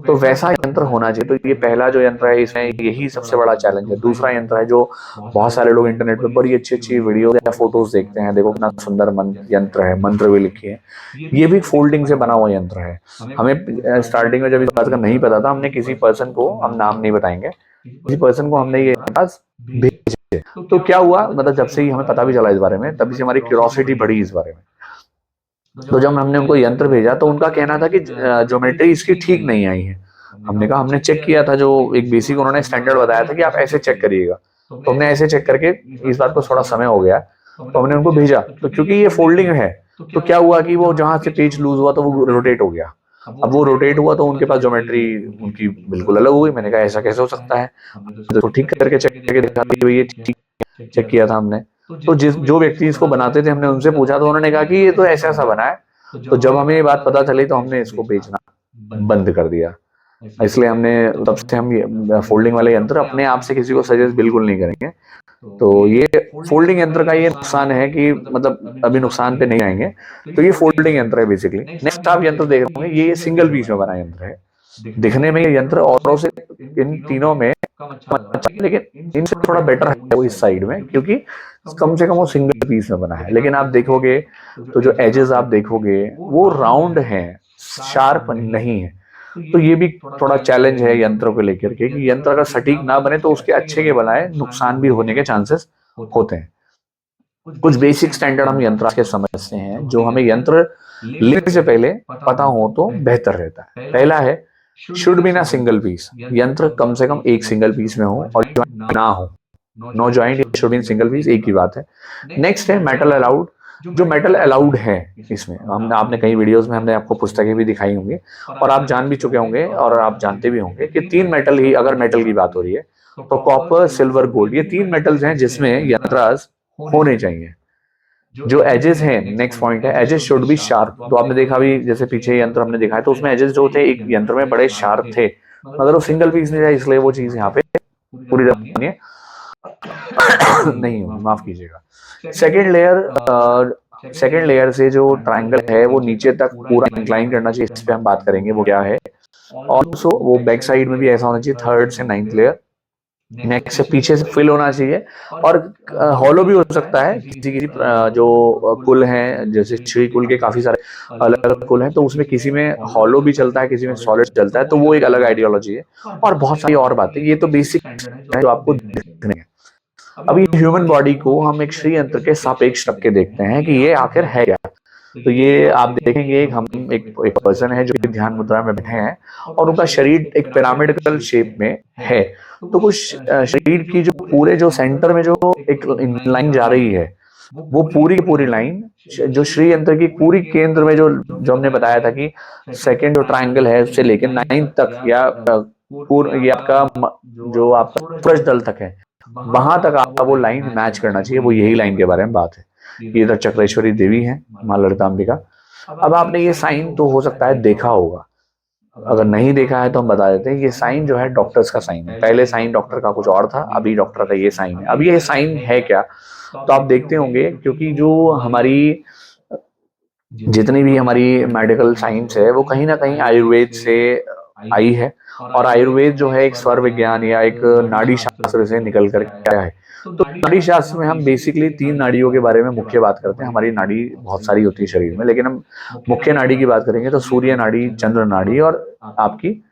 तो वैसा यंत्र होना चाहिए। तो ये पहला जो यंत्र है, इसमें यही सबसे बड़ा चैलेंज है। दूसरा यंत्र है जो बहुत सारे लोग इंटरनेट पे बड़ी अच्छी अच्छी वीडियो या फोटोज देखते हैं, देखो कितना सुंदर यंत्र है, मंत्र भी लिखे हैं। ये भी फोल्डिंग से बना हुआ यंत्र है। हमें स्टार्टिंग में जब इस बात का नहीं पता था, हमने किसी पर्सन को, हम नाम नहीं बताएंगे, किसी पर्सन को हमने ये पास भेजे। तो क्या हुआ, मतलब जब से ही हमें पता भी चला इस बारे में, तभी से हमारी क्यूरोसिटी बढ़ी इस बारे में। तो जब हमने उनको यंत्र भेजा तो उनका कहना था कि ज्योमेट्री इसकी ठीक नहीं आई है। हमने कहा हमने चेक किया था, जो एक बेसिक उन्होंने स्टैंडर्ड बताया था कि आप ऐसे चेक करिएगा, तो हमने ऐसे चेक करके, इस बात को थोड़ा समय हो गया, तो हमने उनको भेजा। तो क्योंकि ये फोल्डिंग है, तो क्या हुआ कि वो जहां से पेज लूज हुआ तो वो रोटेट हो गया। अब वो रोटेट हुआ तो उनके पास ज्योमेट्री उनकी बिल्कुल अलग हो गई। मैंने कहा ऐसा कैसे हो सकता है, हमने तो ठीक करके चेक करके दिखा दी भैया, ठीक चेक किया था हमने। तो जिस जो व्यक्ति इसको बनाते थे, हमने उनसे पूछा तो उन्होंने कहा कि ये तो ऐसा ऐसा बना है। तो जब हमें ये बात पता चली तो हमने इसको बेचना बंद कर दिया। इसलिए हमने, तब से हम ये फोल्डिंग वाले यंत्र अपने आप से किसी को सजेस्ट बिल्कुल नहीं करेंगे। तो ये फोल्डिंग यंत्र का ये नुकसान है कि, मतलब अभी नुकसान पे नहीं आएंगे। तो ये फोल्डिंग यंत्र है बेसिकली। नेक्स्ट आप यंत्र देख रहे होंगे, ये सिंगल पीस में बना यंत्र है। दिखने में ये यंत्र औरों से, इन तीनों में अच्छा, लेकिन इनसे थोड़ा बेटर है वो इस साइड में, क्योंकि कम से कम वो सिंगल पीस में बना है। लेकिन आप देखोगे तो जो एजेस आप देखोगे वो राउंड हैं, शार्प नहीं है। तो ये भी थोड़ा चैलेंज है यंत्रों को लेकर के, कि यंत्र अगर सटीक ना बने तो उसके अच्छे के बजाय नुकसान भी होने के चांसेस होते हैं। कुछ बेसिक स्टैंडर्ड हम यंत्र के समझते हैं, जो हमें यंत्र लेने से पहले पता हो तो बेहतर रहता है। पहला है, शुड बी ना सिंगल पीस। यंत्र कम से कम एक सिंगल पीस में हो और ज्वाइंट ना हो। No joint, should be single piece, एक ही बात है। नेक्स्ट है मेटल अलाउड। जो मेटल अलाउड है इसमें। हमने आपने कई वीडियोस में हमने आपको पुस्तकें भी दिखाई होंगी और आप जान भी चुके होंगे और आप जानते भी होंगे कि 3 मेटल ही, अगर मेटल की बात हो रही है तो कॉपर, सिल्वर, गोल्ड, ये 3 मेटल्स हैं जिसमें यंत्रास होने चाहिए। जो एजेस हैं, नेक्स्ट पॉइंट है, एजेस शुड बी शार्प। तो आपने देखा भी, जैसे पीछे यंत्र हमने दिखाया तो उसमें एजेस जो थे एक यंत्र में बड़े शार्प थे, मगर वो सिंगल पीस नहीं था, इसलिए वो चीज यहाँ पे पूरी तरह मानिए नहीं होगी, माफ कीजिएगा। सेकेंड लेयर से जो ट्राइंगल है वो नीचे तक पूरा इंक्लाइन करना चाहिए, इस पे हम बात करेंगे वो क्या है। ऑल्सो वो बैक साइड में भी ऐसा होना चाहिए, थर्ड से 9th लेयर। नेक्स्ट से पीछे से फिल होना चाहिए और हॉलो भी हो सकता है। किसी किसी जो कुल हैं, जैसे श्री कुल के काफी सारे अलग अलग कुल हैं, तो उसमें किसी में हॉलो भी चलता है, किसी में सॉलिड चलता है, तो वो एक अलग आइडियोलॉजी है। और बहुत सारी और बातें, ये तो बेसिक है जो आपको देखने हैं। अभी ह्यूमन बॉडी को हम एक श्री यंत्र के सापेक्ष रख के देखते हैं कि ये आखिर है क्या। तो ये आप देखेंगे, एक पर्सन है जो कि ध्यान मुद्रा में बैठे हैं और उनका शरीर एक पिरामिडल शेप में है। तो कुछ शरीर की जो पूरे जो सेंटर में जो एक लाइन जा रही है, वो पूरी की पूरी लाइन जो श्री यंत्र की पूरी केंद्र में जो जो हमने बताया था कि सेकंड जो ट्रायंगल है उससे लेकर 9th तक या पूर्ण ये आपका जो आपका सूरज दल तक है, वहां तक आपका वो लाइन मैच करना चाहिए। वो यही लाइन के बारे में बात है। ये इधर चक्रेश्वरी देवी है, माँ ललितांबिका। अब आपने ये साइन तो हो सकता है देखा होगा, अगर नहीं देखा है तो हम बता देते हैं। ये साइन जो है डॉक्टर्स का साइन है। पहले साइन डॉक्टर का कुछ और था, अभी डॉक्टर का ये साइन है। अब ये साइन है क्या, तो आप देखते होंगे, क्योंकि जो हमारी जितनी भी हमारी मेडिकल साइंस है वो कहीं ना कहीं आयुर्वेद से आई है। और आयुर्वेद जो है एक स्वर विज्ञान या एक नाड़ी शास्त्र से निकल कर आया है। तो नाड़ी शास्त्र में हम बेसिकली 3 नाड़ियों के बारे में मुख्य बात करते हैं। हमारी नाड़ी बहुत सारी होती है शरीर में, लेकिन हम मुख्य नाड़ी की बात करेंगे तो सूर्य नाड़ी, चंद्र नाड़ी और आपकी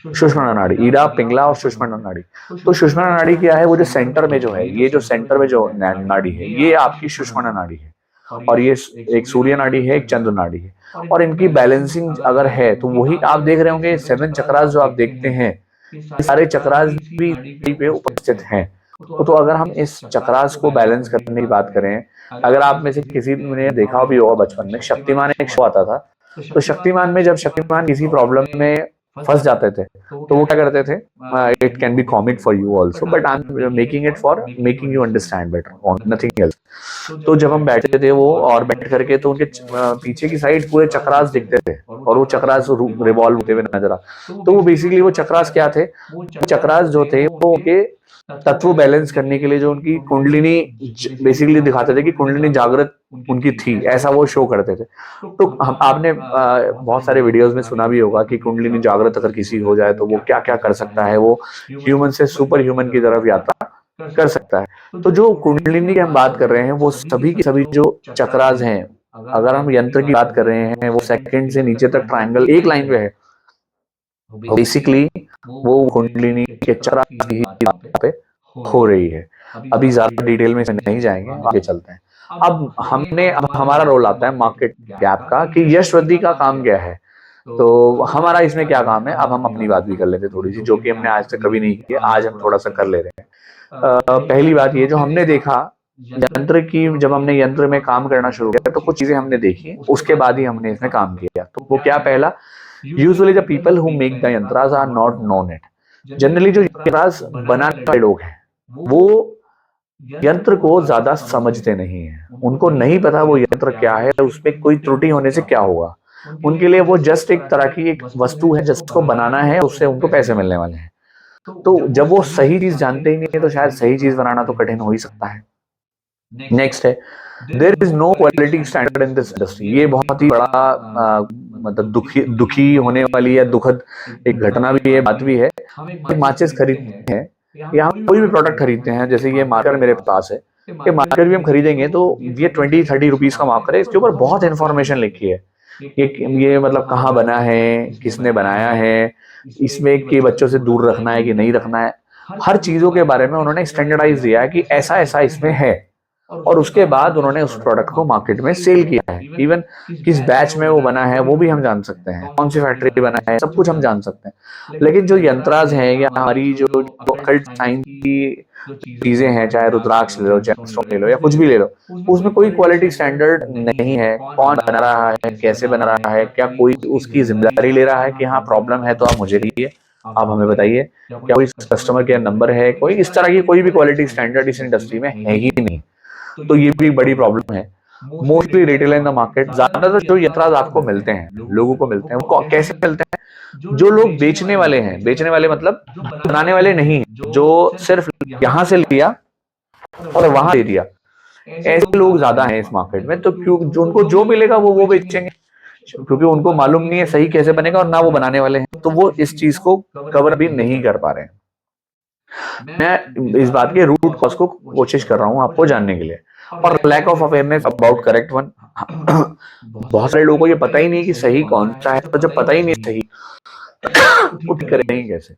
सुषुम्ना नाड़ी, ईड़ा, पिंगला और सुषुम्ना नाड़ी। तो सुषुम्ना नाड़ी क्या है, वो जो सेंटर में जो है, ये जो सेंटर में जो नाड़ी है ये आपकी सुषुम्ना नाड़ी है। और ये एक सूर्य नाड़ी है, एक चंद्र नाड़ी है। और इनकी बैलेंसिंग अगर है तो वही आप देख रहे होंगे 7 चक्रास जो आप देखते हैं, ये सारे चक्रास भी नाड़ी पे उपस्थित हैं। तो अगर हम इस चक्रास को बैलेंस करने की बात करें, अगर आप में से किसी ने देखा भी होगा बचपन में, शक्तिमान एक शो आता था। तो शक्तिमान में जब शक्तिमान किसी प्रॉब्लम में फंस जाते थे तो वो क्या करते थे, it can be comic for you also, but I am making it for making you understand better, nothing else. तो जब हम बैठते थे वो और बैठ करके तो उनके पीछे की साइड पूरे चक्रास दिखते थे और वो चक्रास रिवॉल्व होते हुए नजर आ। तो वो बेसिकली वो चक्रास क्या थे, वो चक्रास जो थे वो उनके तत्व बैलेंस करने के लिए जो उनकी कुंडलिनी बेसिकली दिखाते थे कि कुंडलिनी जागृत उनकी थी, ऐसा वो शो करते थे। तो हम आपने बहुत सारे वीडियोस में सुना भी होगा कि कुंडलिनी जागृत अगर किसी हो जाए तो वो क्या क्या कर सकता है, वो ह्यूमन से सुपर ह्यूमन की तरफ यात्रा कर सकता है। तो जो कुंडलिनी की हम बात कर रहे हैं वो सभी के सभी जो चक्रास हैं, अगर हम यंत्र की बात कर रहे हैं, वो सेकंड से नीचे तक ट्रायंगल एक लाइन पे है, बेसिकली वो कुंडलिनी के चक्रास की ही बात पे हो रही है। अभी ज्यादा डिटेल में नहीं जाएंगे, आगे चलते हैं। अब हमारा रोल आता है मार्केट गैप का, कि यश वृद्धि का काम क्या है। तो हमारा इसमें क्या काम है, अब हम अपनी बात भी कर लेते हैं थोड़ी सी, जो कि हमने आज तक कभी नहीं की, आज हम थोड़ा सा कर ले रहे हैं। पहली बात ये जो हमने देखा, यंत्र की जब हमने यंत्र में काम करना शुरू किया तो कुछ चीजें हमने देखी, उसके बाद ही हमने इसमें काम किया। तो वो क्या, पहला, usually the people who make the yantras are not known it. Generally जो यंत्रास बनाने वाले लोग हैं वो यंत्र को ज्यादा समझते नहीं है, उनको नहीं पता वो यंत्र क्या है, उसमें कोई त्रुटि होने से क्या होगा। उनके लिए वो जस्ट एक तरह की एक वस्तु है जिसको बनाना है, उससे उनको पैसे मिलने वाले हैं। तो जब वो सही चीज जानते ही नहीं है तो शायद सही चीज बनाना तो कठिन हो ही सकता है। नेक्स्ट है, there is no quality standard in this industry. ये बहुत ही बड़ा मतलब दुखी होने वाली या दुखद एक घटना भी है, बात भी है। एक माचिस खरीदते हैं या हम कोई भी प्रोडक्ट खरीदते हैं, जैसे ये मार्कर मेरे पास है, ये मार्कर भी हम खरीदेंगे तो ये 20-30 रुपीज का मार्कर है, इसके ऊपर बहुत इन्फॉर्मेशन लिखी है। ये मतलब कहाँ बना है, किसने बनाया है, इसमें के बच्चों से दूर रखना है कि नहीं रखना है, हर चीजों के बारे में उन्होंने स्टैंडर्डाइज दिया है कि ऐसा ऐसा इसमें है। और उसके बाद उन्होंने उस प्रोडक्ट को मार्केट में सेल किया है। इवन किस बैच में वो बना है वो भी हम जान सकते हैं, कौन सी फैक्ट्री बना है, सब कुछ हम जान सकते हैं। लेकिन जो यंत्राज हैं या हमारी जो अकल्ट साइंस की चीजें हैं, चाहे रुद्राक्ष ले लो, चाहे स्टोन ले लो या कुछ भी ले लो, उसमें कोई क्वालिटी स्टैंडर्ड नहीं है। कौन बना रहा है, कैसे बना रहा है, क्या कोई उसकी जिम्मेदारी ले रहा है कि हाँ प्रॉब्लम है तो आप मुझे दीजिए, आप हमें बताइए, क्या कोई कस्टमर केयर नंबर है, कोई इस तरह की कोई भी क्वालिटी स्टैंडर्ड इस इंडस्ट्री में है ही नहीं। तो ये भी बड़ी प्रॉब्लम है। Mostly retail in the market, ज्यादातर जो यंत्राज आपको मिलते हैं, लोगों को मिलते हैं, वो कैसे मिलते हैं? जो लोग बेचने वाले हैं, बेचने वाले मतलब बनाने वाले नहीं है, जो सिर्फ यहाँ से लिया और वहां दे दिया, ऐसे लोग ज्यादा हैं इस मार्केट में। तो क्यों, जो उनको जो मिलेगा वो बेचेंगे, क्योंकि उनको मालूम नहीं है सही कैसे बनेगा और ना वो बनाने वाले हैं, तो वो इस चीज को कवर भी नहीं कर पा रहे हैं। मैं इस बात के रूट कॉज को कोशिश कर रहा हूं आपको जानने के लिए। और lack of awareness about correct one, बहुत सारे लोगों को ये पता ही नहीं कि सही कौन सा है, तो जब पता ही नहीं सही तो ठीक करेंगे कैसे?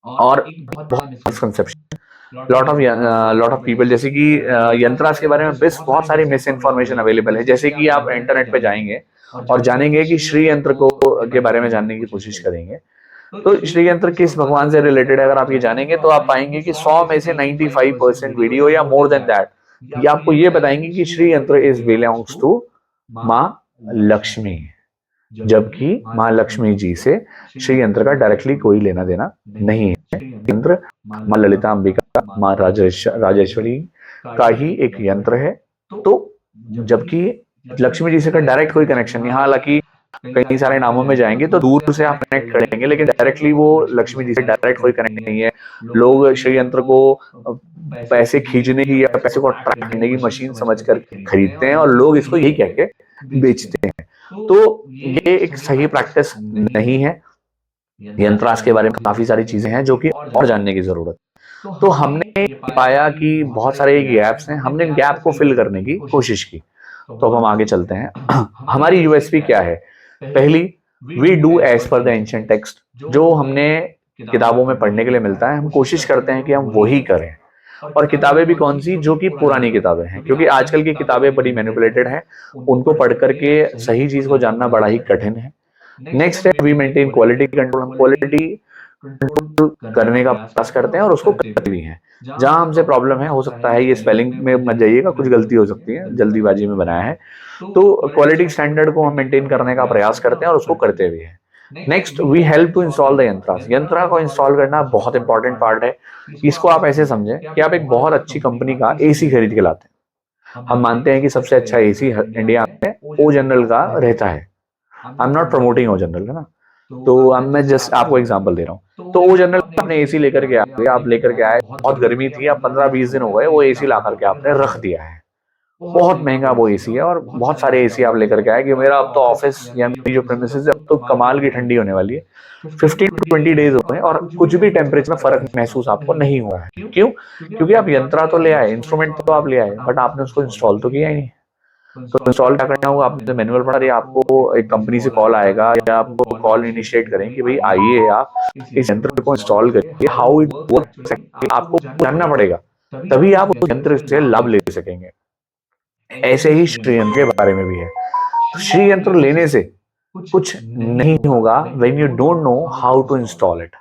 और बहुत मिसकंसेप्शन, लॉट ऑफ पीपल, जैसे कि यंत्रास के बारे में बस बहुत सारी मिस इन्फॉर्मेशन अवेलेबल है। जैसे कि आप इंटरनेट पे जाएंगे और जानेंगे कि श्री यंत्र को के बारे में जानने की कोशिश करेंगे, तो श्री यंत्र किस भगवान से रिलेटेड है अगर आप ये जानेंगे तो आप पाएंगे कि 100 में से 95% वीडियो या मोर देन दैट ये आपको ये बताएंगे कि श्री यंत्र इज बिलोंग्स टू माँ लक्ष्मी, जबकि माँ लक्ष्मी जी से श्री यंत्र का डायरेक्टली कोई लेना देना नहीं है। यंत्र माँ ललिता अंबिका, माँ राजेश्वरी का ही एक यंत्र है, तो जबकि लक्ष्मी जी से का डायरेक्ट कोई कनेक्शन नहीं। हालांकि कई सारे नामों में जाएंगे तो दूर से आप कनेक्ट करेंगे, लेकिन डायरेक्टली वो लक्ष्मी जी से डायरेक्ट कोई कनेक्ट नहीं है। लोग श्री यंत्र को पैसे खींचने की या पैसे को अट्रैक्ट करने की मशीन समझकर खरीदते हैं और लोग इसको यही कह के बेचते हैं। तो ये एक सही प्रैक्टिस नहीं है। यंत्रास के बारे में काफी सारी चीजें हैं जो कि और जानने की जरूरत है। तो हमने पाया कि बहुत सारे गैप्स हैं, हमने गैप को फिल करने की कोशिश की। तो अब हम आगे चलते हैं। हमारी यूएसपी क्या है? पहली, we do as per the ancient text. जो हमने किताबों में पढ़ने के लिए मिलता है, हम कोशिश करते हैं कि हम वही करें। और किताबें भी कौन सी? जो कि पुरानी किताबें हैं, क्योंकि आजकल की किताबें बड़ी मैनिपुलेटेड हैं, उनको पढ़ करके सही चीज को जानना बड़ा ही कठिन है। नेक्स्ट है वी मेंटेन क्वालिटी कंट्रोल। हम क्वालिटी कंट्रोल करने का प्रयास करते हैं और उसको करते भी हैं। जहां हमसे प्रॉब्लम है, हो सकता है ये स्पेलिंग में मत जाइएगा, कुछ गलती हो सकती है, जल्दीबाजी में बनाया है, तो क्वालिटी स्टैंडर्ड को हम मेंटेन करने का प्रयास करते हैं और उसको करते भी हैं। Next, we help to install the yantras. Yantra को इंस्टॉल करना बहुत इंपॉर्टेंट पार्ट है। इसको आप ऐसे समझें कि आप एक बहुत अच्छी कंपनी का एसी खरीद के लाते हैं। हम मानते हैं कि सबसे अच्छा एसी इंडिया में ओ जनरल का रहता है। I am not promoting uh general, है ना, तो अब मैं जस्ट आपको एग्जांपल दे रहा हूँ। तो ओ जनरल आपने एसी लेकर के आए, आप लेकर के आए, बहुत गर्मी थी, अब 15-20 दिन हो गए, वो एसी ला करके आपने रख दिया है, बहुत महंगा वो एसी है, और बहुत सारे एसी आप लेकर के आए कि मेरा अब तो ऑफिस या मेरी जो प्रेमिसेस है अब तो कमाल की ठंडी होने वाली है। 15 to 20 डेज हो गए और कुछ भी टेम्परेचर में फर्क महसूस आपको नहीं हुआ है। क्यों? क्योंकि आप यंत्रा तो ले आए, इंस्ट्रूमेंट तो आप ले आए, बट आपने उसको इंस्टॉल तो किया ही नहीं। तो इंस्टॉल क्या करना होगा? आपने मैनुअल पढ़ा रही, आपको एक कंपनी से कॉल आएगा या आपको कॉल इनिशिएट करें कि भाई आइए आप इस यंत्र को इंस्टॉल करिए, हाउ इट वर्क्स आपको जानना पड़ेगा, तभी आप उस यंत्र से लाभ ले सकेंगे। ऐसे ही श्री यंत्र के बारे में भी है। तो श्री यंत्र लेने से कुछ नहीं होगा when you don't know how to install it,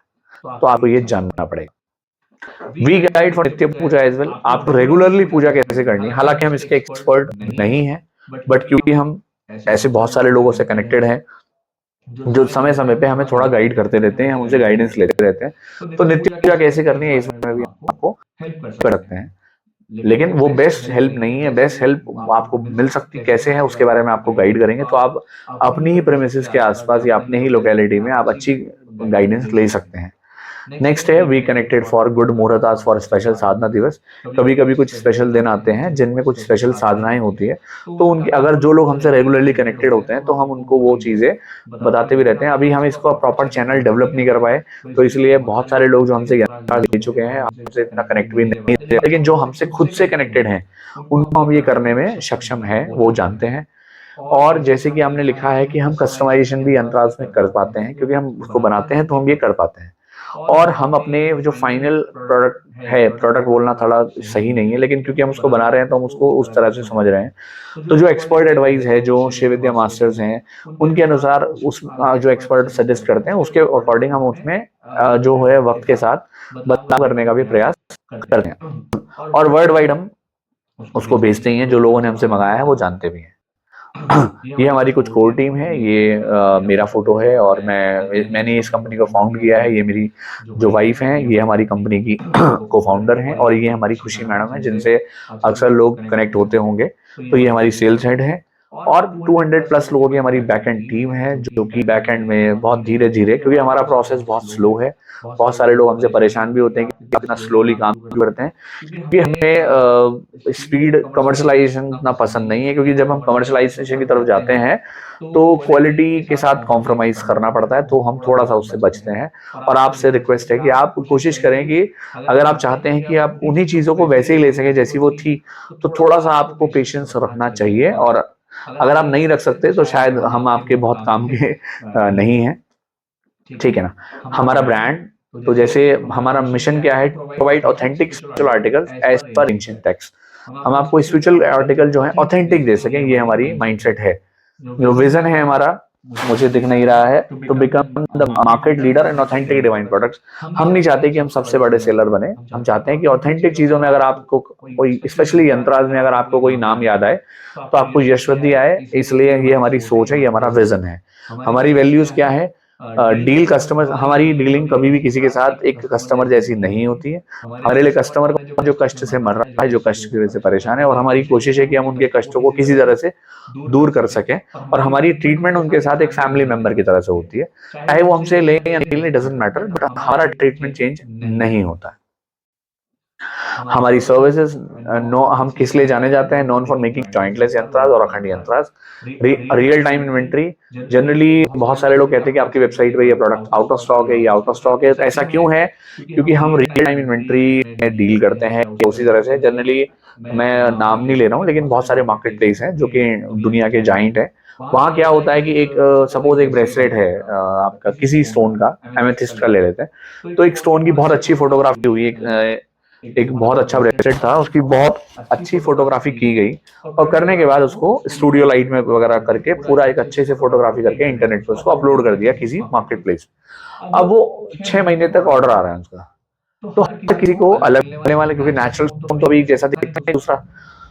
तो आपको ये जानना पड़ेगा। We guide for nitya puja as well. आपको रेगुलरली पूजा कैसे करनी है, हालांकि हम इसके एक्सपर्ट नहीं हैं, बट क्योंकि हम ऐसे बहुत सारे लोगों से कनेक्टेड हैं जो समय समय पे हमें थोड़ा गाइड करते रहते हैं, हम उनसे गाइडेंस लेते रहते हैं, तो नित्य पूजा कैसे करनी है इसमें भी आपको कर सकते हैं। लेकिन वो बेस्ट हेल्प नहीं है। बेस्ट हेल्प आपको मिल सकती कैसे है उसके बारे में आपको गाइड करेंगे, तो आप अपनी ही प्रेमिसेस के आसपास या अपने ही लोकेलिटी में आप अच्छी गाइडेंस ले सकते हैं। नेक्स्ट है we connected for good muhurtas for special sadhana divas. कभी कभी कुछ स्पेशल दिन आते हैं जिनमें कुछ स्पेशल साधनाएं होती है, तो उनके अगर जो लोग हमसे रेगुलरली कनेक्टेड होते हैं तो हम उनको वो चीजें बताते भी रहते हैं। अभी हम इसको प्रॉपर चैनल डेवलप नहीं कर पाए, तो इसलिए बहुत सारे लोग जो हमसे यंत्रा ले चुके हैं हमसे इतना कनेक्ट भी नहीं है, लेकिन जो हमसे खुद से कनेक्टेड हैं उनको हम ये करने में सक्षम है, वो जानते हैं। और जैसे कि हमने लिखा है कि हम कस्टमाइजेशन भी यंत्रास में कर पाते हैं, क्योंकि हम उसको बनाते हैं तो हम ये कर पाते हैं। और हम अपने जो फाइनल प्रोडक्ट है, प्रोडक्ट बोलना थोड़ा सही नहीं है, लेकिन क्योंकि हम उसको बना रहे हैं तो हम उसको उस तरह से समझ रहे हैं। तो जो एक्सपर्ट एडवाइस है, जो शिव विद्या मास्टर्स हैं, उनके अनुसार उस जो एक्सपर्ट सजेस्ट करते हैं उसके अकॉर्डिंग हम उसमें जो है वक्त के साथ बदलाव करने का भी प्रयास करते हैं। और वर्ल्ड वाइड हम उसको भेजते ही हैं, जो लोगों ने हमसे मंगाया है वो जानते भी हैं। ये हमारी कुछ कोर टीम है, ये मेरा फोटो है और मैंने इस कंपनी को फाउंड किया है। ये मेरी जो वाइफ हैं, ये हमारी कंपनी की को फाउंडर हैं, और ये हमारी खुशी मैडम है, जिनसे अक्सर लोग कनेक्ट होते होंगे। तो ये हमारी सेल्स हेड है, और 200 प्लस लोगों की हमारी बैक एंड टीम है, जो कि बैक एंड में बहुत धीरे धीरे, क्योंकि हमारा प्रोसेस बहुत स्लो है। बहुत सारे लोग हमसे परेशान भी होते हैं कि इतना स्लोली काम क्यों करते हैं, क्योंकि हमें स्पीड कमर्शलाइजेशन इतना पसंद नहीं है, क्योंकि जब हम कमर्शलाइजेशन की तरफ जाते हैं तो क्वालिटी के साथ कॉम्प्रोमाइज करना पड़ता है, तो हम थोड़ा सा उससे बचते हैं। और आपसे रिक्वेस्ट है कि आप कोशिश करें कि अगर आप चाहते हैं कि आप उन्हीं चीजों को वैसे ही ले सकें जैसी वो थी, तो थोड़ा सा आपको पेशेंस रखना चाहिए। और अगर आप नहीं रख सकते तो शायद हम आपके बहुत काम के नहीं है, ठीक है ना। हमारा ब्रांड, तो जैसे हमारा मिशन क्या है, provide authentic spiritual articles as per ancient text. हम आपको स्पिरिचुअल आर्टिकल जो है ऑथेंटिक दे सकें, ये हमारी माइंडसेट है। जो विजन है हमारा, मुझे दिख नहीं रहा है, to become the market leader in authentic divine products. हम नहीं चाहते कि हम सबसे बड़े सेलर बने, हम चाहते हैं कि ऑथेंटिक चीजों में अगर आपको कोई, स्पेशली यंत्राज में अगर आपको कोई नाम याद आए तो आपको यशवंती आए, इसलिए ये हमारी सोच है, ये हमारा विजन है। हमारी वैल्यूज क्या है, डील कस्टमर, हमारी डीलिंग कभी भी किसी के साथ एक कस्टमर जैसी नहीं होती है। हमारे लिए कस्टमर को जो कष्ट से मर रहा है, जो कष्ट की वजह से परेशान है, और हमारी कोशिश है कि हम उनके कष्टों को किसी तरह से दूर कर सकें, और हमारी ट्रीटमेंट उनके साथ एक फैमिली मेंबर की तरह से होती है। चाहे वो हमसे ले या नहीं ले, डजेंट मैटर, बट हमारा ट्रीटमेंट चेंज नहीं होता है। हमारी सर्विसेज, नो, हम किस लिए जाने जाते हैं, नॉन फॉर मेकिंग जॉइंटलेस यंत्राज और अखंड यंत्राज। रियल टाइम इन्वेंट्री, जनरली बहुत सारे लोग कहते हैं कि आपकी वेबसाइट पे ये प्रोडक्ट आउट ऑफ स्टॉक है, ये आउट ऑफ स्टॉक है। तो ऐसा क्यों है, क्योंकि हम रियल टाइम इन्वेंट्री में डील करते हैं। उसी तरह से जनरली, मैं नाम नहीं ले रहा हूँ, लेकिन बहुत सारे मार्केट प्लेस हैं जो कि दुनिया के जाइंट है। वहां क्या होता है कि एक सपोज एक ब्रेसलेट है आपका किसी स्टोन का, एमेथिस्ट का ले लेते हैं, तो एक स्टोन की बहुत अच्छी फोटोग्राफी हुई, एक बहुत अच्छा ब्रेसलेट था, उसकी बहुत अच्छी फोटोग्राफी की गई, और करने के बाद उसको स्टूडियो लाइट में वगैरह करके पूरा एक अच्छे से फोटोग्राफी करके इंटरनेट पर उसको अपलोड कर दिया किसी मार्केट प्लेस। अब वो 6 महीने तक ऑर्डर आ रहा है उसका, तो हर किसी को अलग मिलने वाले, क्योंकि नेचुरल स्टोन तो अभी जैसा दिखता है दूसरा।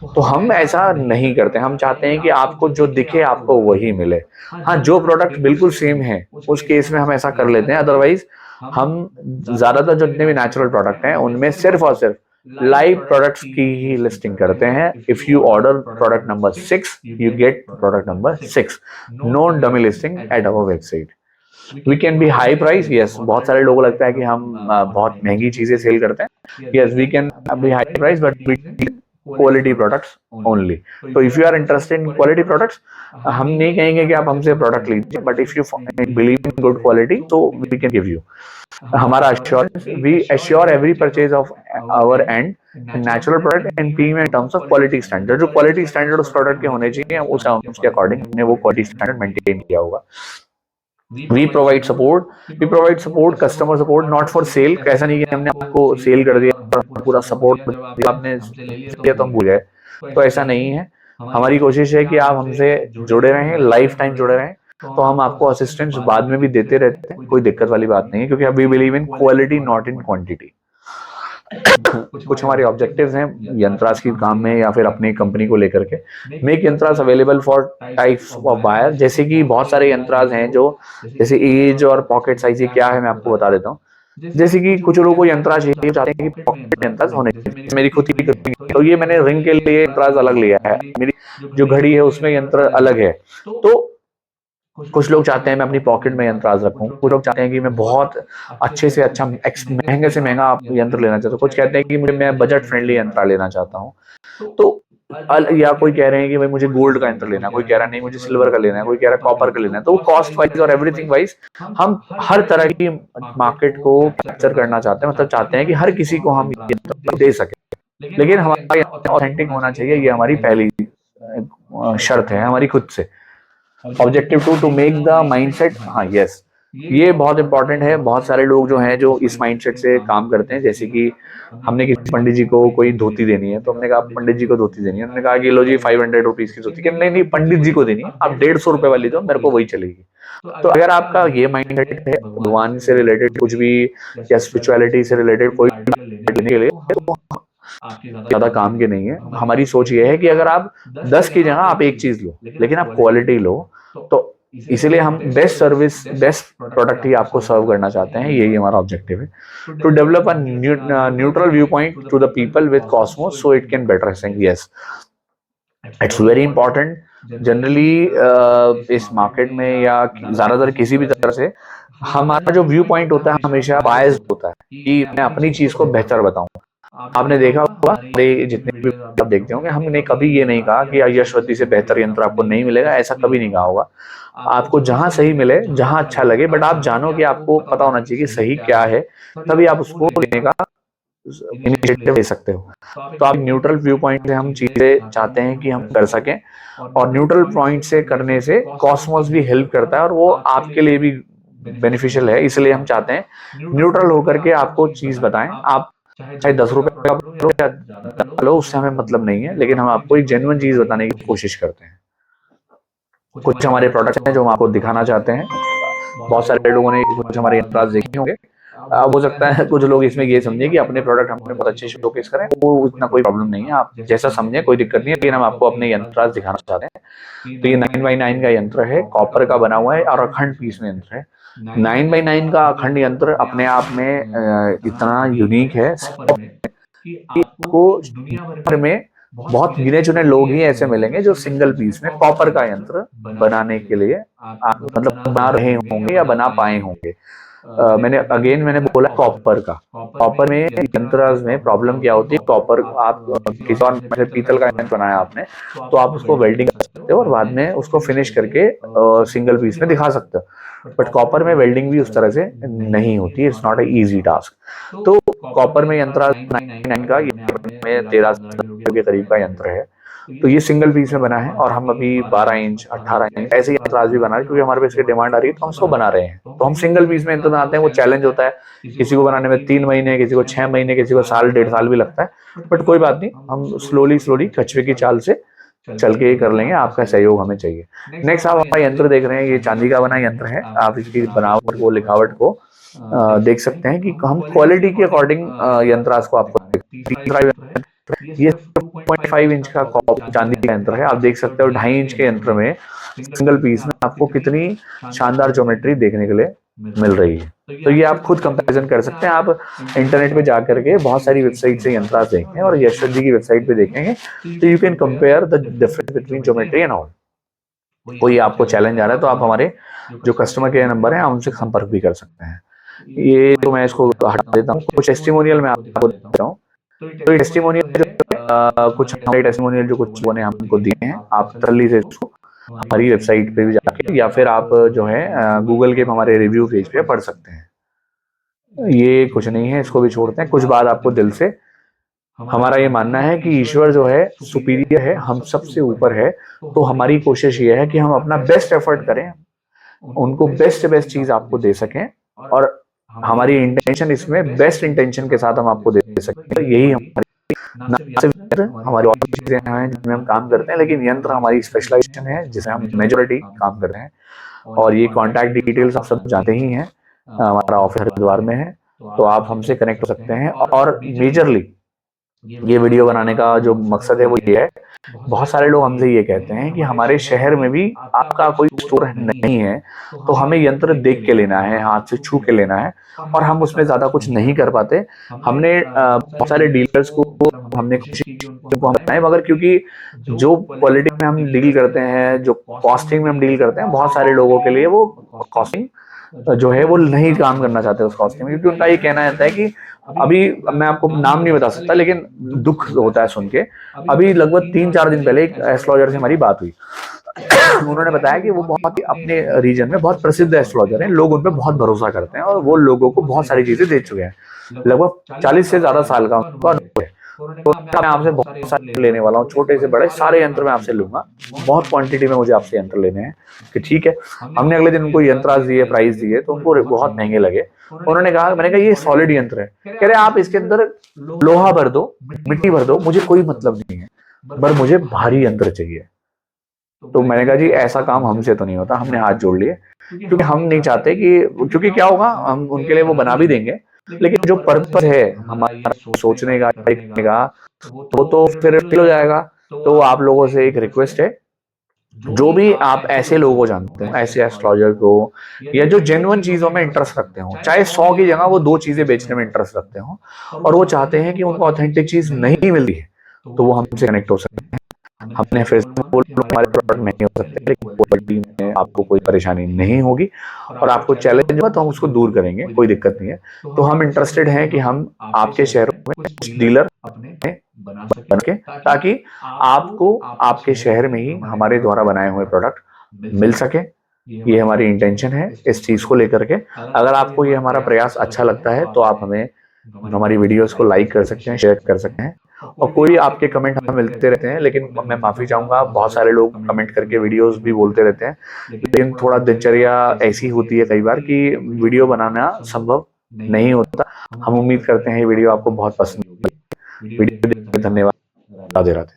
तो हम ऐसा नहीं करते, हम चाहते हैं कि आपको जो दिखे आपको वही मिले। हाँ, जो प्रोडक्ट बिल्कुल सेम है उस केस में हम ऐसा कर लेते हैं, अदरवाइज हम ज्यादातर जो जितने भी नेचुरल प्रोडक्ट हैं उनमें सिर्फ और सिर्फ लाइव प्रोडक्ट्स की ही लिस्टिंग करते हैं। If you order product number 6, you get product number 6, no dummy listing at our website. We can be high price, yes, बहुत सारे लोगों को लगता है कि हम बहुत महंगी चीजें सेल करते हैं। Yes, we can be high price, but we quality products only. तो if you are interested in quality products, हम नहीं कहेंगे कि आप हमसे प्रोडक्ट लीजिए, but if you believe in good quality तो वी कैन गिव यू। हमारा assurance, we assure every purchase of our and natural product and premium in terms of quality standard. जो क्वालिटी स्टैंडर्ड उस product के होने चाहिए, उसके according हमने वो क्वालिटी स्टैंडर्ड मेंटेन किया होगा। We provide support, customer support, not for sale. ऐसा नहीं कि हमने आपको सेल कर दिया, पूरा सपोर्ट आपने लिया तो हम भूल गए, तो ऐसा नहीं है। हमारी कोशिश है कि आप हमसे जुड़े रहें, लाइफ टाइम जुड़े रहें। तो हम आपको असिस्टेंस बाद में भी देते रहते हैं, कोई दिक्कत वाली बात नहीं है, क्योंकि we believe in quality not in quantity. कुछ हमारे ऑब्जेक्टिव्स हैं यंत्रास की काम में या फिर अपनी कंपनी को लेकर के। Make yantras available for types of buyer, जैसे कि बहुत सारे यंत्रास हैं जो, जैसे एज और पॉकेट साइज क्या है मैं आपको बता देता हूँ। जैसे कि कुछ लोगों को यंत्रास चाहिए, चाहते हैं कि पॉकेट यंत्रास होने चाहिए। मेरी खुद की कंपनी, तो ये मैंने रिंग के लिए यंत्रास अलग लिया है, मेरी जो घड़ी है उसमें यंत्र अलग है। तो कुछ लोग चाहते हैं मैं अपनी पॉकेट में यंत्राज रखूं, कुछ लोग चाहते हैं कि मैं बहुत अच्छे से अच्छा महंगे से महंगा यंत्र लेना चाहता हूँ, कुछ कहते हैं कि मैं बजट फ्रेंडली यंत्र लेना चाहता हूँ। तो या कोई कह रहे हैं कि भाई मुझे गोल्ड का यंत्र लेना है, कोई कह रहा है नहीं मुझे सिल्वर का लेना है, कोई कह रहा है कॉपर का लेना है। तो कॉस्ट वाइज और एवरीथिंग वाइज हम हर तरह की मार्केट को कैप्चर करना चाहते हैं, मतलब चाहते हैं कि हर किसी को हम यंत्र दे सके, लेकिन हमारा ऑथेंटिक होना चाहिए, ये हमारी पहली शर्त है हमारी खुद से। Objective 2, to make the mindset, हाँ यस, ये बहुत इंपॉर्टेंट है। बहुत सारे लोग जो हैं जो इस माइंडसेट से काम करते हैं, जैसे कि हमने किसी पंडित जी को कोई धोती देनी है, तो हमने कहा पंडित जी को धोती देनी है, उन्होंने कहा कि लो जी 500 रुपीज की धोती, कि नहीं नहीं पंडित जी को देनी है, आप 150 रुपए वाली दो, मेरे को वही चलेगी। तो अगर आपका ये माइंडसेट है भगवान से रिलेटेड कुछ भी या स्पिरिचुअलिटी से रिलेटेड कोई लेने के लिए, तो ज्यादा काम की नहीं है। हमारी सोच ये है कि अगर आप 10 की जगह आप एक चीज लो, लेकिन आप क्वालिटी लो, तो इसीलिए हम बेस्ट सर्विस बेस्ट प्रोडक्ट ही आपको सर्व करना चाहते हैं, यही हमारा ऑब्जेक्टिव है। To develop a neutral view point to the people with cosmos so it can better sing. Yes, it's very important. Generally इस मार्केट में या ज्यादातर किसी भी तरह से हमारा जो व्यू पॉइंट होता है हमेशा बायस्ड होता है कि मैं अपनी चीज को बेहतर बताऊं। आपने देखा होगा हमारे जितने भी आप देखते होंगे, हमने कभी ये नहीं कहा कि यशवंती से बेहतर यंत्र आपको नहीं मिलेगा, ऐसा कभी नहीं कहा होगा। आपको जहां सही मिले, जहां अच्छा लगे, बट आप जानो कि आपको पता होना चाहिए कि सही क्या है, तभी आप उसको लेने का इनिशिएटिव ले सकते हो। तो आप न्यूट्रल व्यू पॉइंट से हम चीजें चाहते हैं कि हम कर सकें, और न्यूट्रल पॉइंट से करने से कॉस्मोस भी हेल्प करता है और वो आपके लिए भी बेनिफिशियल है। इसलिए हम चाहते हैं न्यूट्रल होकर के आपको चीज बताएं। आप चाहे 10 रुपए का लो या ज्यादा लो, उससे हमें मतलब नहीं है, लेकिन हम आपको एक जेन्युइन चीज बताने की कोशिश करते हैं। कुछ हमारे प्रोडक्ट्स हैं जो हम आपको दिखाना चाहते हैं। बहुत सारे लोगों ने कुछ हमारे यंत्रास देखे होंगे। हो सकता है कुछ लोग इसमें ये समझे कि अपने प्रोडक्ट हमने बहुत अच्छे शोकेस करें, वो इतना कोई प्रॉब्लम नहीं है, आप जैसा समझे कोई दिक्कत नहीं है, लेकिन हम आपको अपने यंत्रास दिखाना चाहते हैं। तो ये 9x9 का यंत्र है, कॉपर का बना हुआ है और अखंड पीस में यंत्र है। 9x9 का अखंड यंत्र अपने आप में इतना यूनिक है कि आपको दुनिया भर में बहुत गिने चुने लोग ही ऐसे मिलेंगे जो सिंगल पीस में कॉपर का यंत्र बनाने के लिए आप मतलब बना रहे होंगे या बना पाए होंगे। मैंने बोला कॉपर का। कॉपर में यंत्र में प्रॉब्लम क्या होती है, कॉपर आप किसी और मतलब पीतल का यंत्र बनाया आपने, तो आप उसको वेल्डिंग कर सकते हो और बाद में उसको फिनिश करके सिंगल पीस में दिखा सकते हो। बट कॉपर में वेल्डिंग भी उस तरह से नहीं होती है, it's not a easy task. तो कॉपर में यंत्र 9 का ये 13 के करीब का यंत्र है। तो ये सिंगल पीस में बना है और हम अभी 12 इंच 18 इंच ऐसे यंत्र आज भी बना रहे हैं, क्योंकि हमारे पास इसकी डिमांड आ रही है, तो हम इसको बना रहे हैं। तो हम सिंगल पीस में यंत्र बनाते हैं। वो चैलेंज होता है, किसी को बनाने में 3 महीने, किसी को 6 महीने, किसी को साल 1.5 साल भी लगता है। बट कोई बात नहीं, हम स्लोली स्लोली कछुए की चाल से चल के कर लेंगे। आपका सहयोग हमें चाहिए। नेक्स्ट आप हमारा यंत्र देख रहे हैं, ये चांदी का बना यंत्र है। आप इसकी बनावट को, लिखावट को देख सकते हैं कि हम क्वालिटी के अकॉर्डिंग यंत्र को आपको तीसरा ये 2.5 इंच का चांदी का यंत्र है। आप देख सकते हो 2.5 इंच के यंत्र में सिंगल पीस में आपको कितनी शानदार ज्योमेट्री देखने के लिए मिल रही है। तो ये आप खुद कंपैरिजन कर सकते हैं। आप इंटरनेट पे जाकर के बहुत सारी वेबसाइट से यंत्र देखें और यशवंत जी की वेबसाइट पे देखेंगे, तो you can compare the difference between geometry and all. कोई आपको चैलेंज आ रहा है तो आप हमारे जो कस्टमर केयर नंबर है, आप उनसे संपर्क भी कर सकते हैं। ये तो मैं इसको हटा देता हूँ। कुछ टेस्टिमोनियल मैं आपको देता हूँ। तो ये टेस्टिमोनियल कुछ हमारे टेस्टिमोनियल जो कुछ लोगों ने हमको दिए हैं, आप तसल्ली से इसको हमारी वेबसाइट पे भी जाके या फिर आप जो है गूगल के हमारे रिव्यू पेज पे पढ़ सकते हैं। ये कुछ नहीं है, इसको भी छोड़ते हैं। कुछ बात आपको दिल से, हमारा ये मानना है कि ईश्वर जो है सुपीरियर है, हम सबसे ऊपर है। तो हमारी कोशिश ये है कि हम अपना बेस्ट एफर्ट करें, उनको बेस्ट से बेस्ट चीज आपको दे सकें, और हमारी इंटेंशन इसमें बेस्ट इंटेंशन के साथ हम आपको दे सकें। तो यही हमारी ना सिर्फ यंत्र, हमारी और भी चीजें हैं जिनमें हम काम करते हैं, लेकिन यंत्र हमारी स्पेशलाइजेशन है जिसमें हम मेजोरिटी काम कर रहे हैं। और ये कॉन्टैक्ट डिटेल्स आप सब जानते ही हैं। हमारा ऑफिस हरिद्वार में है, तो आप हमसे कनेक्ट हो सकते हैं। और मेजरली ये वीडियो बनाने का जो मकसद है वो ये है, बहुत सारे लोग हमसे ये कहते हैं कि हमारे शहर में भी आपका कोई स्टोर नहीं है, तो हमें यंत्र देख के लेना है, हाथ से छू के लेना है, और हम उसमें ज्यादा कुछ नहीं कर पाते। हमने बहुत सारे डीलर्स को हमने कोशिश की उनको हम बताएं, मगर क्योंकि जो क्वालिटी में हम डील करते हैं, जो कॉस्टिंग में हम डील करते हैं, बहुत सारे लोगों के लिए वो कॉस्टिंग जो है वो नहीं काम करना चाहते उस कॉस्टिंग में, क्योंकि उनका ये कहना रहता है कि अभी मैं आपको नाम नहीं बता सकता, लेकिन दुख होता है सुन के। अभी लगभग 3-4 दिन पहले एक एस्ट्रोलॉजर से हमारी बात हुई। उन्होंने बताया कि वो बहुत ही अपने रीजन में बहुत प्रसिद्ध एस्ट्रोलॉजर हैं, लोग उन पर बहुत भरोसा करते हैं और वो लोगों को बहुत सारी चीजें दे चुके हैं। लगभग 40 से ज्यादा साल का उनका अनुभव है। तो मैं आपसे बहुत सारे लेने वाला हूँ, छोटे से बड़े सारे यंत्र मैं आपसे लूंगा, बहुत क्वांटिटी में मुझे आपसे यंत्र लेने हैं। कि ठीक है। हमने अगले दिन उनको यंत्र आज दिए, प्राइस दिए, तो उनको बहुत महंगे लगे। उन्होंने कहा, मैंने कहा ये सॉलिड यंत्र है। कह रहे आप इसके अंदर लोहा भर दो, मिट्टी भर दो, मुझे कोई मतलब नहीं है, पर मुझे भारी यंत्र चाहिए। तो मैंने कहा जी ऐसा काम हमसे तो नहीं होता। हमने हाथ जोड़ लिए, क्योंकि हम नहीं चाहते कि, क्योंकि क्या होगा, हम उनके लिए वो बना भी देंगे, लेकिन जो पर्पस है हमारा सोचने का, करने का, वो तो फिर फेल हो जाएगा। तो आप लोगों से एक रिक्वेस्ट है, जो भी आप ऐसे लोगों को जानते हो, ऐसे एस्ट्रोलॉजर को, या जो जेन्युइन चीजों में इंटरेस्ट रखते हो, चाहे 100 की जगह वो 2 चीजें बेचने में इंटरेस्ट रखते हो, और वो चाहते हैं कि उनको ऑथेंटिक चीज नहीं मिलती है, तो वो हमसे कनेक्ट हो सकते हैं। हमने फिर से बोला, हमारे प्रोडक्ट महंगे हो सकते हैं, लेकिन क्वालिटी में आपको कोई परेशानी नहीं होगी, और आपको चैलेंज होगा तो हम उसको दूर करेंगे, कोई दिक्कत नहीं है। तो हम इंटरेस्टेड हैं कि हम आपके शहरों में कुछ डीलर बन के, ताकि आपको आपके शहर में ही हमारे द्वारा बनाए हुए प्रोडक्ट मिल सके। ये हमारी इंटेंशन है इस चीज को लेकर के। अगर आपको ये हमारा प्रयास अच्छा लगता है तो आप हमें, हमारी वीडियोस को लाइक कर सकते हैं, शेयर कर सकते हैं। और कोई आपके कमेंट हमें मिलते रहते हैं, लेकिन मैं माफी चाहूंगा, बहुत सारे लोग कमेंट करके वीडियोस भी बोलते रहते हैं, लेकिन थोड़ा दिनचर्या ऐसी होती है कई बार कि वीडियो बनाना संभव नहीं होता। हम उम्मीद करते हैं ये वीडियो आपको बहुत पसंद। वीडियो देखने के लिए धन्यवाद। राधे राधे।